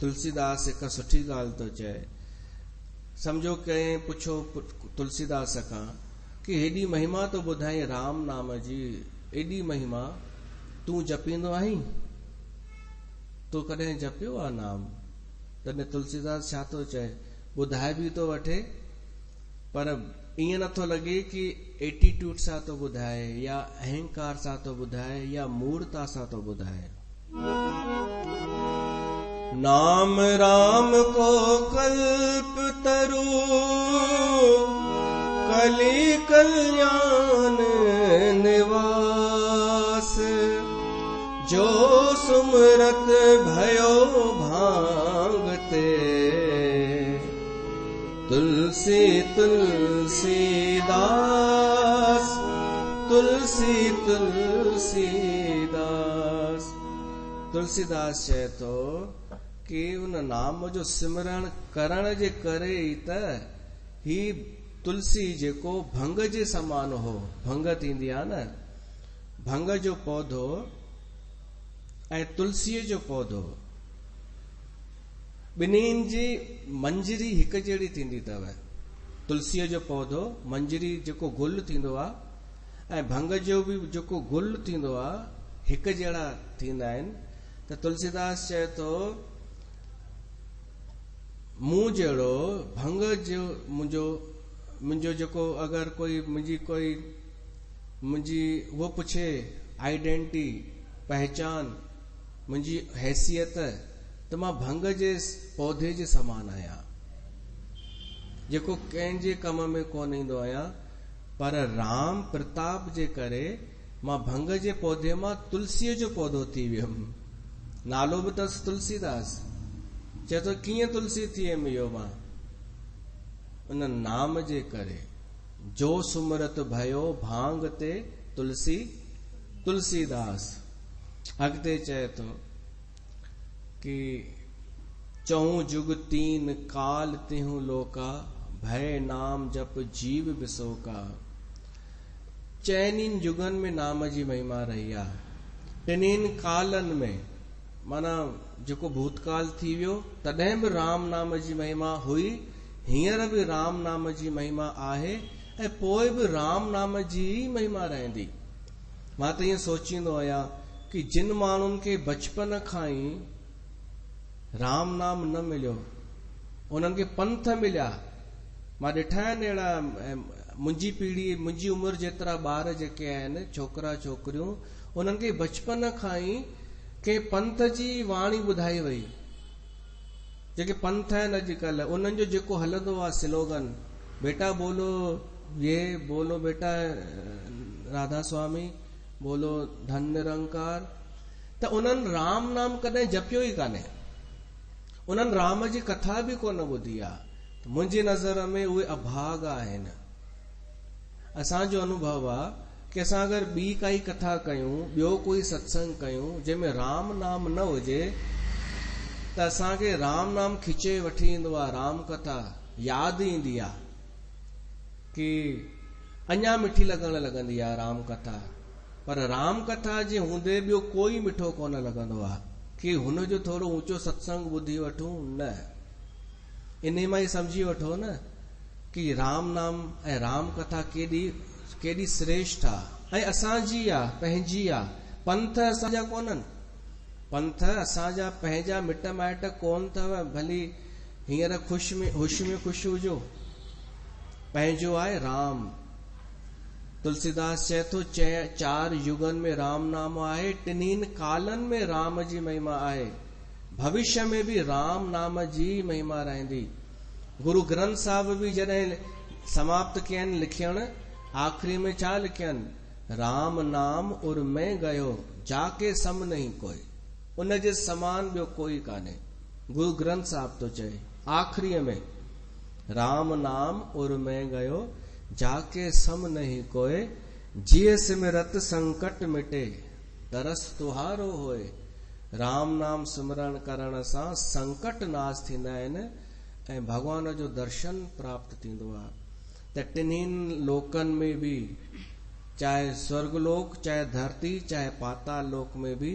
तुलसीदास हिकु सुठी ॻाल्हि थो चए। सम्झो कंहिं पुछो तुलसीदास खां कि हेॾी महिमा तो ॿुधाई राम नाम जी, एॾी महिमा तूं जपींदो आहीं? तूं कॾहिं जपियो आहे नाम? तॾहिं तुलसीदास छा थो चए? ॿुधाए बि थो वठे, पर ईअं नथो लॻे कि एटीट्यूड सां थो ॿुधाए या अहंकार सां थो ॿुधाए या मूर्ता सां थो ॿुधाए। नाम राम को कल्प तरु कली कल्याण निवास, जो सुमरत भयो भांगते, तुलसी तुलसीदास, तुलसी तुलसीदास। तुलसीदास चए थो कि उन नाम जो सिमरण करण जे करे ई त ही तुलसी जेको भंग जे समान हो, भंग थींदी आहे न, भंग जो पौधो ऐं तुलसीअ जो पौधो, ॿिन्हिनि जी मंजरी हिकु जहिड़ी थींदी अथव। तुलसीअ जो पौधो मंजरी जेको गुल थींदो आहे ऐं भंग जो बि जेको गुल थींदो आहे हिकु जहिड़ा थींदा आहिनि। त तुलसीदास चए थो मूं जहिड़ो भंग जो मुंहिंजो जेको अगरि कोई मुंहिंजी उहो पुछे आइडेंटिटी, पहचान, मुंहिंजी हैसियत, त मां भंग जे पौधे जे समान आहियां, जेको कंहिंजे कम में कोन ईंदो आहियां। पर राम प्रताप जे करे मां भंग जे पौधे मां तुलसीअ जो पौधो थी वियुमि। नालो बि अथसि तुलसीदास। चए थो कीअं तुलसी थी वियुमि इहो मां? उन नाम जे करे। जो सुमरत भयो भांग ते तुलसी तुलसीदास। अॻिते चए थो कि चऊं जुग 3 काल तिहूं लोका, भय नाम जप जीव बिसोका। चइनिनि जुगनि में नाम जी महिमा रही आहे। 3 कालनि में माना जेको भूतकाल थी वियो तॾहिं बि राम नाम जी महिमा हुई, हींअर बि राम नाम जी महिमा आहे ऐं पोइ बि राम नाम जी महिमा रहंदी। मां त ईअं सोचींदो आहियां कि जिन माण्हुनि खे बचपन खां ई राम नाम न मिलियो, उन्हनि खे पंथ मिलिया। मां ॾिठा आहिनि अहिड़ा, मुंहिंजी पीढ़ी, मुंहिंजी उमिरि जेतिरा ॿार जेके आहिनि, छोकिरा छोकिरियूं, उन्हनि खे बचपन खां ई कंहिं पंथ जी वाणी ॿुधाई वई। जेके पंथ आहिनि अॼुकल्ह, उन्हनि जो जेको हलंदो आहे स्लोगन, बेटा बोलो ये, बोलो बेटा राधा स्वामी, बोलो धन निरंकार, त उन्हनि राम नाम कॾहिं जपियो ई कान्हे। उन्हनि राम जी कथा बि कोन ॿुधी आहे। मुंहिंजी नज़र में उहे अभागा आहिनि। असांजो अनुभव आहे कि असां अगरि ॿी काई कथा कयूं, ॿियो कोई सत्संग कयूं जंहिंमें राम नाम न हुजे, त असांखे राम नाम खिचे वठी ईंदो आहे। राम कथा यादि ईंदी आहे कि अञा मिठी लॻण लॻंदी आहे राम कथा। पर राम कथा जे हूंदे ॿियो कोई मिठो कोन लॻंदो आहे कि हुनजो थोरो ऊंचो सत्संग ॿुधी वठूं। न, इन मां ई सम्झी वठो न कि राम नाम ऐं राम कथा केॾी श्रेष्ठ आहे ऐं असांजी आहे, पंहिंजी आहे। पंथ असांजा कोन्हनि, पंथ असांजा पंहिंजा मिट माइट कोन अथव। भली हींअर होश में ख़ुशि हुजो, पंहिंजो आहे राम। तुलसीदास चए थो 4 युगन में राम नाम आहे, टिनीन कालन में राम जी महिमा आहे, भविष्य में भी राम नाम जी महिमा रहंदी। गुरु ग्रंथ साहिब भी जॾहिं समाप्त कयनि लिखण, आखिरी में छा लिखयनि, राम नाम उर में गयो जाके सम नहीं कोई, उन जे समान ॿियो कोई कान्हे। गुरु ग्रंथ साहिब तो चए आखिरीअ में, राम नाम उर में गयो जाके सम नहीं कोय, जिय सिमरत संकट मिटे तरस तुहारो होए। राम नाम सिमरण करण सां संकट नाश थींदा आहिनि ऐं भगवान जो दर्शन प्राप्त थींदो आहे। त टिन्हिनि लोकनि में भी, चाहे स्वर्गलोक, चाहे धरती, चाहे पाताल लोक में भी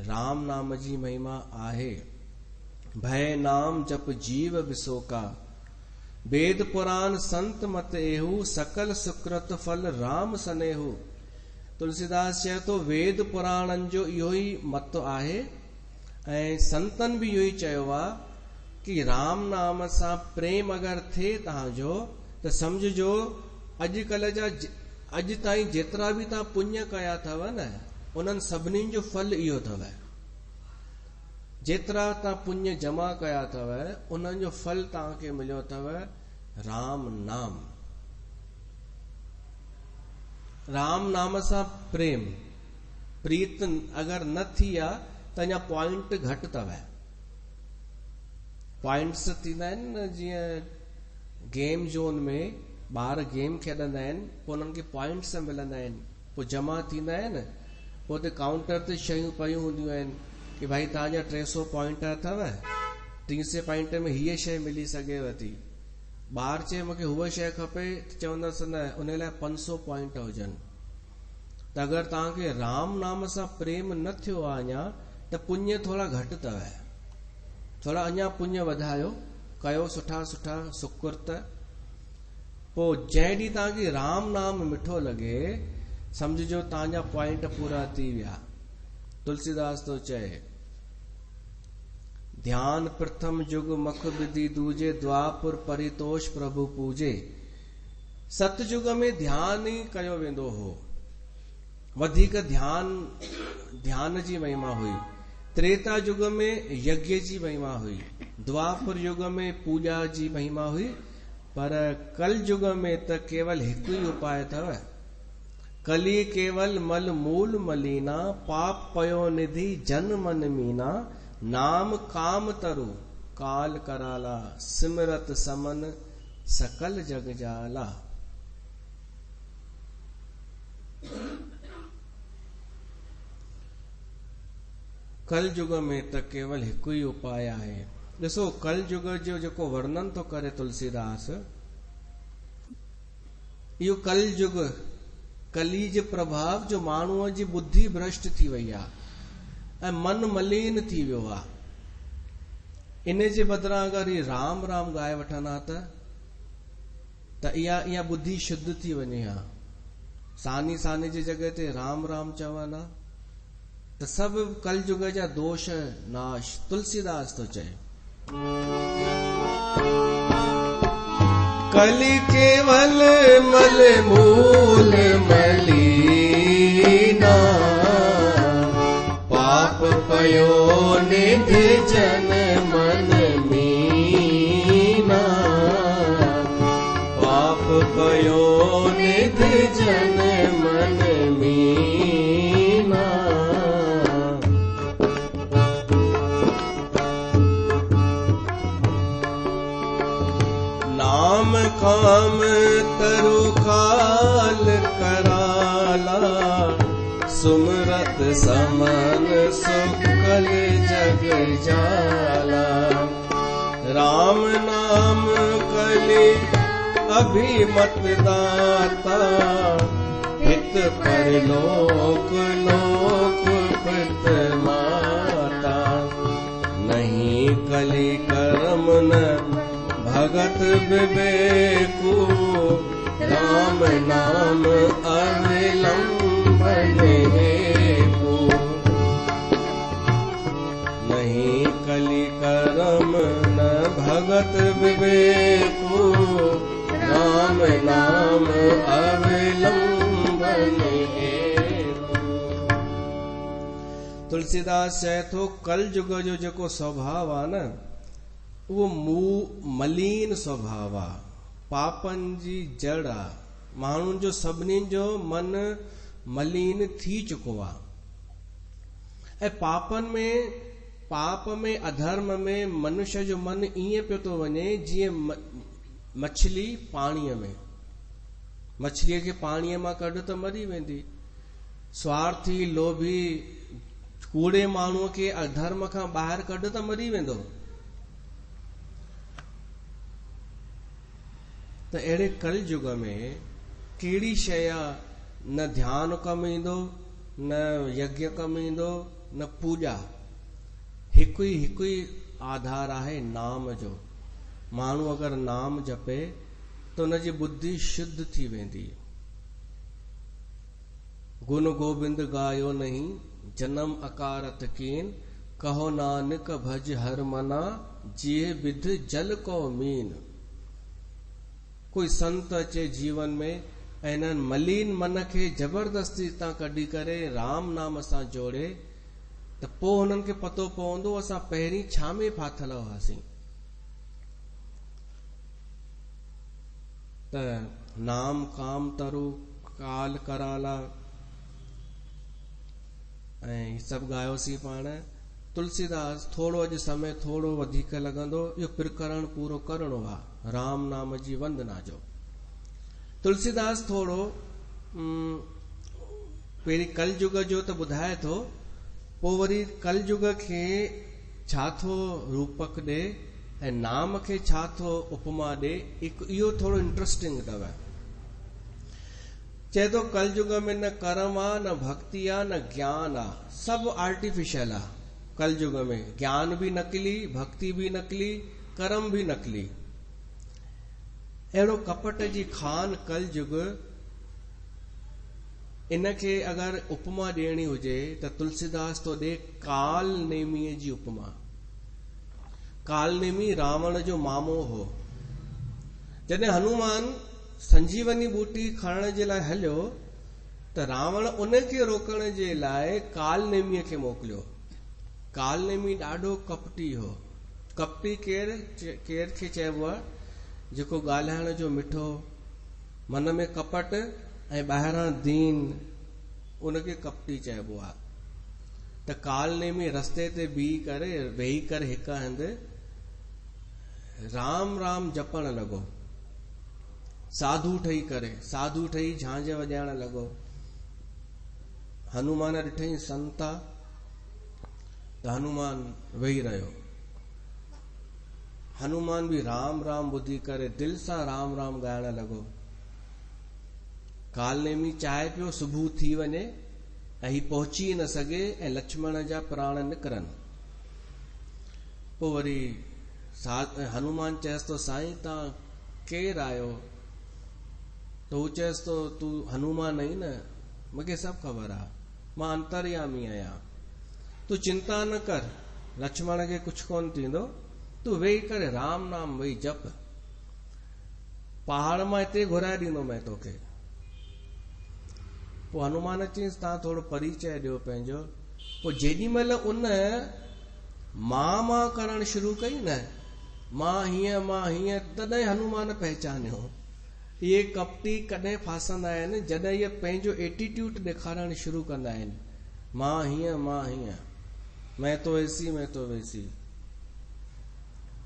राम नाम जी महिमा आहे। भय नाम जप जीव विसोका, वेद पुराण संत मत एहू, सकल सुकृत फल राम सनेहू। तुलसीदास चए थो वेद पुराणनि जो इहो ई मत आहे ऐं संतन भी इहो ई चयो आहे कि राम नाम सां प्रेम अगरि थिए तव्हांजो त समझजो अॼुकल्ह जा अॼु ताईं जेतिरा भी तव्हां पुण्य कया अथव न, उन्हनि सभिनीनि जो फल इहो अथव। जेतिरा तव्हां पुण्य जमा कया अथव उन्हनि जो फल तव्हांखे मिलियो अथव राम नाम। राम नाम सां प्रेम प्रीत अगरि न थी आहे त अञा पॉइंट घटि अथव। पॉइंट्स थींदा आहिनि न, जीअं गेम जोन में ॿार गेम खेॾंदा आहिनि, पोइ उन्हनि खे पॉइंट्स मिलंदा आहिनि, पोइ जमा थींदा आहिनि, पोइ हुते काउंटर ते शयूं पयूं हूंदियूं आहिनि कि भाई तव्हांजा 300 पॉइंट अथव, 300 पॉइंट में हीअ शइ मिली सघेव थी। ॿार चए मूंखे हूअ शइ खपे, चवंदसि न उन लाइ 500 पॉइंट हुजनि। त अगरि तव्हांखे राम नाम सां प्रेम न थियो आहे अञा, त पुण्य थोरा घटि अथव, थोरा अञा पुण्य वधायो, कयो सुठा सुठा सुकृत। पोइ जंहिं ॾींहुं तव्हांखे राम नाम मिठो लॻे, समझिजो तव्हांजा पॉइंट पूरा थी विया। तुलसीदास तो चए ध्यान प्रथम युग मख विधि दूजे, द्वापुर परितोष प्रभु पूजे। सतयुग में ध्यान ई कयो वेंदो हो, वधीक ध्यान जी महिमा हुई। त्रेता युग में यज्ञ जी महिमा हुई, द्वापर युग में पूजा जी महिमा हुई, पर कल युग में त केवल हिकु ही उपाय अथव। कली केवल मल मूल मलीना, पाप पयो निधि जन मन मीना, नाम काम तरु काल कराला, सिमरत समन सकल जग जाला। कल युग में त केवल हिकु ही उपाय आहे। ॾिसो कल युग जो जेको वर्णन तो करे तुलसीदास, इहो कल युग कली जे प्रभाव जो माण्हूअ जी बुद्धि भ्रष्ट थी वई आहे ऐं मन मलिन थी वियो आहे। इन जे बदिरां अगरि राम राम ॻाए वठंदा त इहा बुद्धि शुद्ध थी वञे हा। सानी सानी जी जॻह ते राम राम चवनि हा त सभु कल युग जा दोष नाश। तुलसीदास तो चए कली केवल मल मूल मलीना, पाप पयो निधि जन मन मीना, पाप पयो निधि जन मन मीना। नाम काम तरु काल कराला, सुमरत समन सुकल जग जाला। राम नाम कली अभिमत दाता, हित परलोक लोक पित माता। नहीं कली कर्म न भगत विवेकु, राम नाम अविलंबन हेतु। नहीं कली कर्म न भगत विवेकु, राम नाम अविलंबन मन हेतु। तुलसीदास चए थो कल युग जो जेको स्वभाव आहे न उहो मलीन स्वभाव आहे, पापनि जी जड़ आहे। माण्हुनि जो सभिनी जो मन मलीन थी चुको आहे ऐं पाप में अधर्म में मनुष्य जो मन ईअं पियो थो वञे जीअं मछली पाणीअ में, मछलीअ खे पाणीअ मां कढ त मरी वेंदी। स्वार्थी लोभी कूड़े माण्हूअ खे अधर्म खां ॿाहिरि कढ त मरी वेंदो। त अहिड़े कल युग में कहिड़ी शइ न ध्यान कमु ईंदो, न यज्ञ कमु ईंदो, न पूॼा। हिकु ई आधार आहे नाम जो। माण्हू अगरि नाम जपे त हुनजी बुद्धि शुद्ध थी वेंदी। गुण गोबिंद गायो नहीं जन्म अकारत कीन, कहो नानक भज हर मना जिए विध जल को मीन। कोई संत अचे जीवन में ऐं हिननि मलीन मन खे जबरदस्ती तां कढी करे राम नाम सां जोड़े त पोइ हुननि खे पतो पवंदो असां पहिरीं छा में फाथल हुआसीं। त नाम काम तरु काल कराला ऐं सभु गायोसीं पाण। तुलसीदास थोरो अॼु समय थोरो वधीक लॻंदो, इहो प्रकरण पूरो करणो आहे राम नाम जी वंदना जो। तुलसीदास थोरो पहिरीं कल युग जो त ॿुधाए थो, पोइ वरी कल युग खे छा थो रूपक ॾे ऐं नाम खे छा थो उपमा ॾे। इहो थोरो इंट्रस्टिंग अथव। चए थो कल युग में न कर्म आहे, न भक्ति आहे, न ज्ञान आहे, सभु आर्टिफिशियल आहे। कल युग में ज्ञान भी नकली, भक्ति भी नकली, कर्म भी नकली। अहिड़ो कपट जी खान कल युग। इनखे अगरि उपमा ॾियणी हुजे त तुलसीदास तो ॾे काल नेमीअ जी उपमा। काल नेमी रावण जो मामो हो। जॾहिं हनुमान संजीवनी बूटी खणण जे लाइ हलियो त रावण उनखे रोकण जे लाइ काल नेमीअ खे मोकिलियो। काल नेमी ॾाढो कपटी हो। कपटी केर खे चइबो आहे? जेको ॻाल्हाइण जो मिठो, मन में कपट ऐं ॿाहिरां दीन, उनखे कपटी चइबो आहे। त काल नेमी रस्ते ते वेही करे हिक हंधि राम राम जपण लॻो। साधू ठही झांझ वॼाइण लॻो। हनुमान ॾिठई संता, त हनुमान वेही रहियो। हनुमान भी राम राम ॿुधी करे दिल सां राम राम ॻाइण लॻो। काल नेमी चाहे पियो सुबुह थी वञे ऐं ही पहुची न सघे ऐं लक्ष्मण जा प्राण निकिरनि। पोइ वरी हनुमान चएसि तो साईं तव्हां केरु आहियो? त हू चएसि तो तूं हनुमान आहीं न, मूंखे सभु ख़बर आहे, मां अंतर्यामी आहियां। तूं चिंता न कर, लक्ष्मण खे कुछ कोन थींदो, तूं वेही करे राम नाम वेही जप। पहाड़ मां हिते घुराए ॾींदो मैं तोखे। पोइ हनुमान चईंसि तव्हां थोरो परिचय ॾियो पंहिंजो। पोइ जेॾी महिल उन मां करण शुरू कई न, मां हीअं, तॾहिं हनुमान पहचानियो। इहे कपटी कॾहिं फासंदा आहिनि जॾहिं इहे पंहिंजो एटीट्यूड ॾेखारण शुरू कंदा आहिनि। मां हीअं, मैं तो वैसी।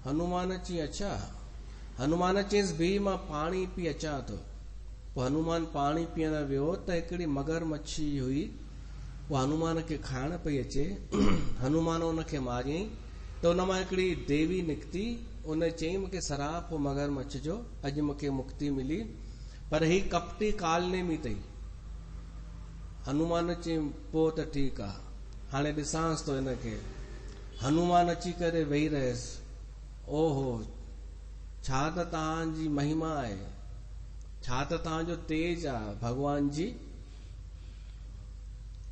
हनुमान चई अच्छा। हनुमान चईंसि भी मां पाणी पी अचां थो। पोइ हनुमान पाणी पीअण वियो त हिकिड़ी मगरमच्छी हुई, उहा हनुमान खे खाइण पई अचे। हनुमान उनखे मारियईं त उन मां हिकिड़ी देवी निकिती। उन चई मूंखे सराप मगरमच्छ जो, अॼु मूंखे मुक्ति मिली। पर ही कपटी काल नेमी अथई। हनुमान चई पोइ त ठीकु आहे, हाणे ॾिसांसि तो हिनखे। हनुमान अची करे वेही रहियसि। ओहो, छा त तव्हांजी महिमा आहे, छा त तव्हांजो तेज आहे भगवान जी।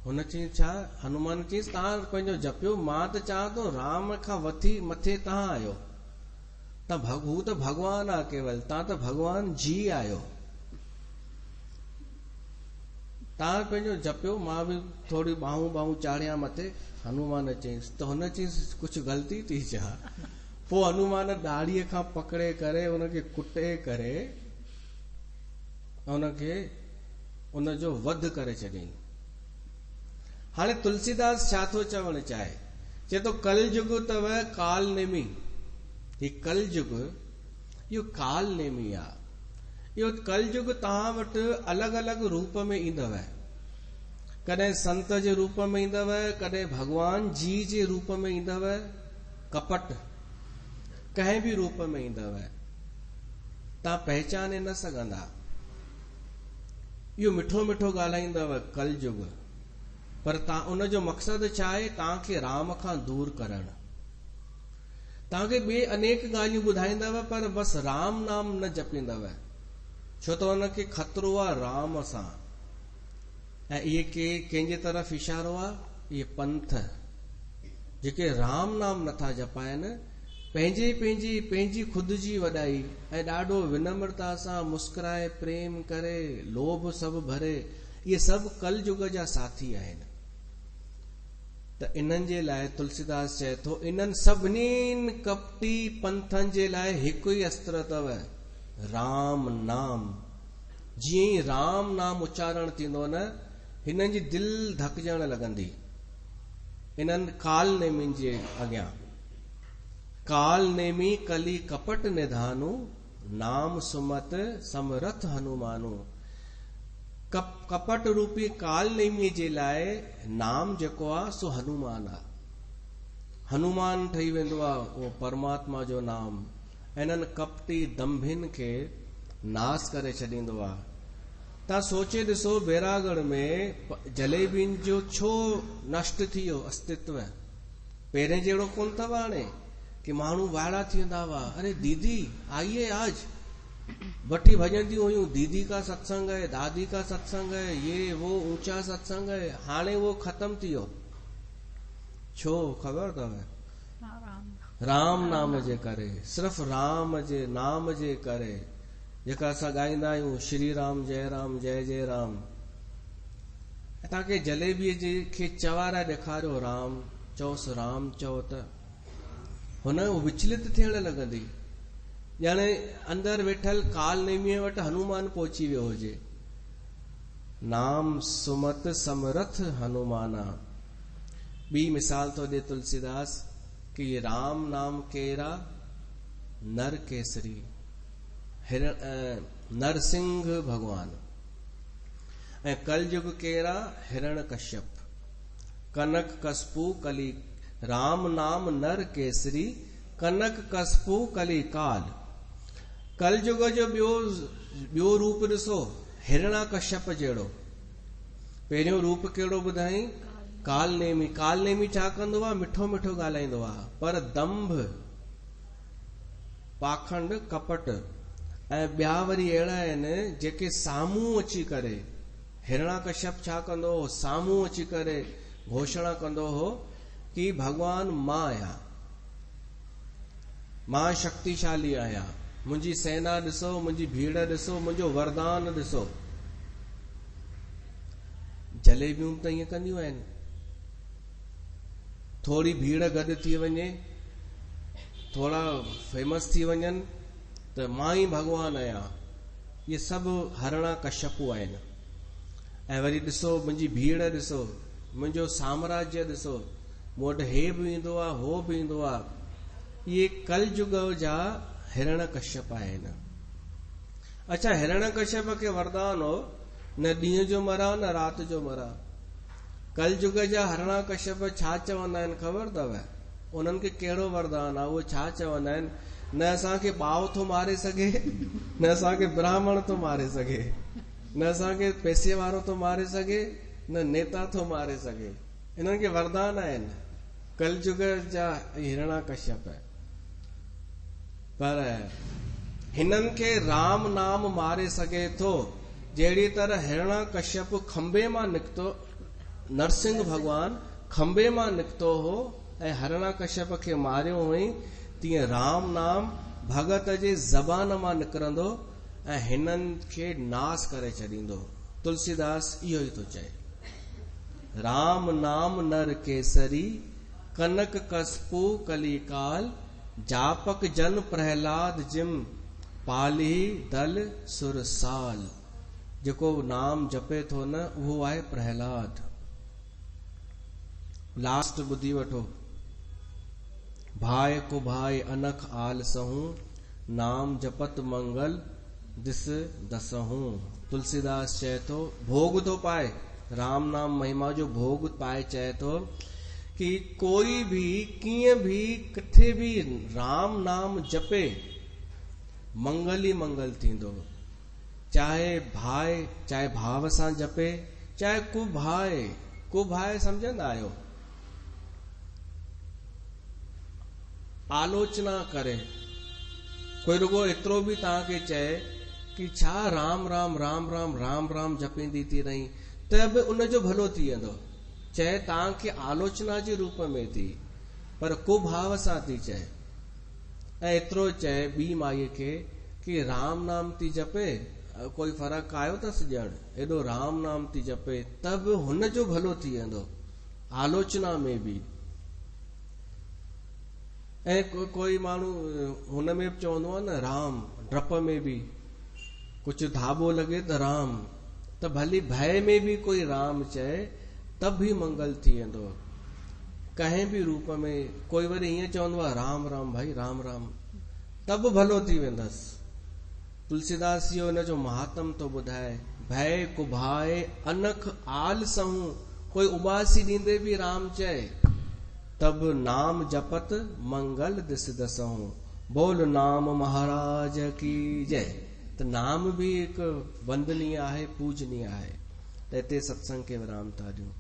हुन चई छा? हनुमान चईसि तव्हां पंहिंजो जपियो, मां त चवां थो राम खां मथे तव्हां आहियो। हू त भगवान आहे केवल, तव्हां त भगवान जी आहियो। तव्हां पंहिंजो जपियो, मां बि थोरी ॿाहूं चाढ़िया मथे। हनुमान चयईंसि त हुन चयईंसि कुझु ग़लती थी छा? पोइ हनुमान ॾाड़ीअ खां पकड़े करे हुनखे कुटे करे हुनखे उनजो वध करे छॾियईं। हाणे तुलसीदास छा थो चवणु चाहे? चए थो कलयुग अथव काल नेमी। ही कलयुग, इहो काल नेमी आहे। इहो कलयुग तव्हां वटि अलॻि अलॻि रूप में ईंदव। कॾहिं संत जे रूप में ईंदव, कॾहिं भगवान जी जे रूप में ईंदव, कपट कंहिं बि रूप में ईंदव, तव्हां पहचाने न सघंदा। इहो मिठो मिठो ॻाल्हाईंदव कलयुग, पर तव्हां उनजो मक़सदु छा आहे? तव्हांखे राम खां दूर करणु। तव्हांखे ॿिए अनेक ॻाल्हियूं ॿुधाईंदव, पर बसि राम नाम न जपींदव, छो त हुनखे खतरो आहे राम सां। ऐं इहे कंहिंजे तरफ़ इशारो आहे? इहे पंथ जेके राम नाम नथा जपाइनि, पंहिंजी खुद जी वॾाई ऐं ॾाढो विनम्रता सां मुस्कुराए प्रेम करे लोभ सभु भरे, इहे सभु कलयुग जा साथी आहिनि। त इन्हनि जे लाइ तुलसीदास चए थो, इन्हनि सभिनी कपटी पंथनि जे लाइ हिकु ई अस्त्र अथव, राम नाम। जीअं ई राम नाम उच्चारण थींदो न, हिननि जी दिलि धकजण लॻंदी। इन्हनि काल नेमियुनि जे अॻियां, काल नेमी कली कपट निधानु, नाम सुमत समरथ हनुमानु। कपट रूपी काल नेमीअ जे लाइ नाम जेको आहे सो हनुमान आहे। हनुमान ठही वेंदो आहे उहो परमात्मा जो नाम। इन्हनि कपटी दंभिन खे नाश करे छॾींदो आहे। तव्हां सोचे ॾिसो, बैरागढ़ में जलेबियुनि जो छो नष्ट थी वियो अस्तित्व? पहिरें जहिड़ो कोन अथव हाणे कि माण्हू वाइड़ा थी वेंदा हुआ, अरे दीदी आइए आज, वठी भॼंदियूं हुयूं, दीदी का सत्संग है, दादी का सत्संग है, ये वो ऊंचा सत्संग है। हाणे वो खत्म थी वियो। छो ख़बर अथव? राम नाम जे करे, सिर्फ़ राम जे नाम जे करे। जेका असां ॻाईंदा आहियूं, श्री राम जय राम जय जय राम। तव्हांखे जलेबीअ जे खे चवारा ॾेखारियो राम, चओसि राम चओ त हुन विचलित थियण लॻंदी, ॼाणे अंदरि वेठल काल नेमीअ वटि हनुमान पहुची वियो हुजे। नाम सुमत समरथ हनुमाना। ॿी मिसाल थो ॾे तुलसीदास कि राम नाम केरा नर केसरी, नरसिंह भगवान। ऐं कलयुग केरा हिरण कश्यप, कनक कस्पू कली। राम नाम नर केसरी, कनक कस्पू कली काल। कलयुग जो ॿियो रूप ॾिसो, हिरणा कश्यप जहिड़ो। पहिरियों रूप कहिड़ो ॿुधाई? काल नेमी। काल नेमी छा कंदो आहे? मिठो मिठो ॻाल्हाईंदो आहे, पर दंभ, पाखंड, कपट ऐं ॿिया वरी अहिड़ा आहिनि जेके साम्हूं अची करे, हिरणा कश्यप छा कंदो हो? साम्हूं अची करे घोषणा कंदो हो कि भगवान मां आहियां, मां शक्तिशाली आहियां, मुंहिंजी सेना ॾिसो, मुंहिंजी भीड़ ॾिसो, मुंहिंजो वरदान ॾिसो। जलेबियूं त ईअं कंदियूं आहिनि, थोरी भीड़ गॾु थी वञे, थोड़ा फेमस थी वञनि त मां ई भगवान आहियां। इहे सभु हरणा कश्यपू आहिनि। ऐं वरी ॾिसो, मुंहिंजी भीड़ ॾिसो, मुंहिंजो साम्राज्य ॾिसो, मूं वटि हे बि ईंदो आहे, हो बि ईंदो आहे। इहे कलयुग जा हिरण कश्यप आहिनि। अच्छा, हिरण कश्यप खे वरदान हो, न ॾींहं जो मरा न राति जो मरा। कलयुग जा हरणा कश्यप छा चवंदा आहिनि ख़बर अथव? उन्हनि खे कहिड़ो वरदान आहे? उहे छा चवंदा आहिनि? न असांखे ॿाव थो मारे सघे, न असांखे ब्राह्मण थो मारे सघे, न असांखे पैसे वारो थो मारे सघे, न नेता थो मारे सघे। इन्हनि खे वरदान आहिनि कलयुग जा हिरणा कश्यप। पर हिननि खे राम नाम मारे सघे थो, जहिड़ी तरह हिरणा कश्यप खंबे मां निकितो, नरसिंह भगवान खंबे मां निकितो हो ऐं हिरणा कश्यप खे मारियो हुई, तीअं राम नाम भगत जे ज़बान मां निकिरंदो ऐं हिननि खे नाश करे छॾींदो। तुलसीदास इहो ई थो चए, राम नाम नर केसरी कनक कसपू कलिकाल जापक जन प्रहलाद जिम पाली दल सुरसाल। जेको नाम जपे थो न उहो आहे प्रहलाद। लास्ट ॿुधी वठो, भाई को भाई अनख आल सहूं नाम जपत मंगल दिस दसहूं। तुलसीदास चए थो भोग थो पाए, राम नाम महिमा जो भोग पाए, चए थो कि कोई भी कीअं भी किथे भी राम नाम जपे मंगल ही मंगल थींदो। चाहे भाई चाहे भाव सां जपे, चाहे कुभाए समझंदा आहियो, आलोचना करे। कोई रुगो एतिरो भी तव्हांखे चए कि छा राम राम राम राम राम राम जपींदी थी रही, त बि उनजो भलो थी वेंदो। चए तव्हांखे आलोचना जे रूप में थी, पर कुभाव सां थी चए। ऐं एतिरो चए ॿी माईअ खे कि राम नाम थी जपे, कोई फर्क़ु आयो अथसि ॼण, एॾो राम नाम थी जपे, त बि हुनजो भलो थी वेंदो आलोचना में बि। ऐं कोई माण्हू हुन में बि चवंदो आहे न राम, डप में बि कुझु धाबो लॻे त राम, त भली भय में भी कोई राम चए तब भी मंगल थी वेंदो कंहिं भी रूप में। कोई वरी ईअं चवंदो आहे राम राम भाई राम राम, तब भलो थी वेंदसि। तुलसीदास इहो हिन जो महात्म तो ॿुधाए, भय कुभाए अनख आल सहूं। कोई उबासी ॾींदे भी राम चए, तब नाम जपत मंगल दिस दसहूं। बोल नाम महाराज की जय। त नाम भी एक वंदनीय आहे, पूजनीय आहे। त हिते सत्संग के विराम था ॾियूं।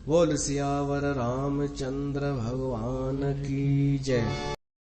बोल सियावर रामचंद्र भगवान की जय।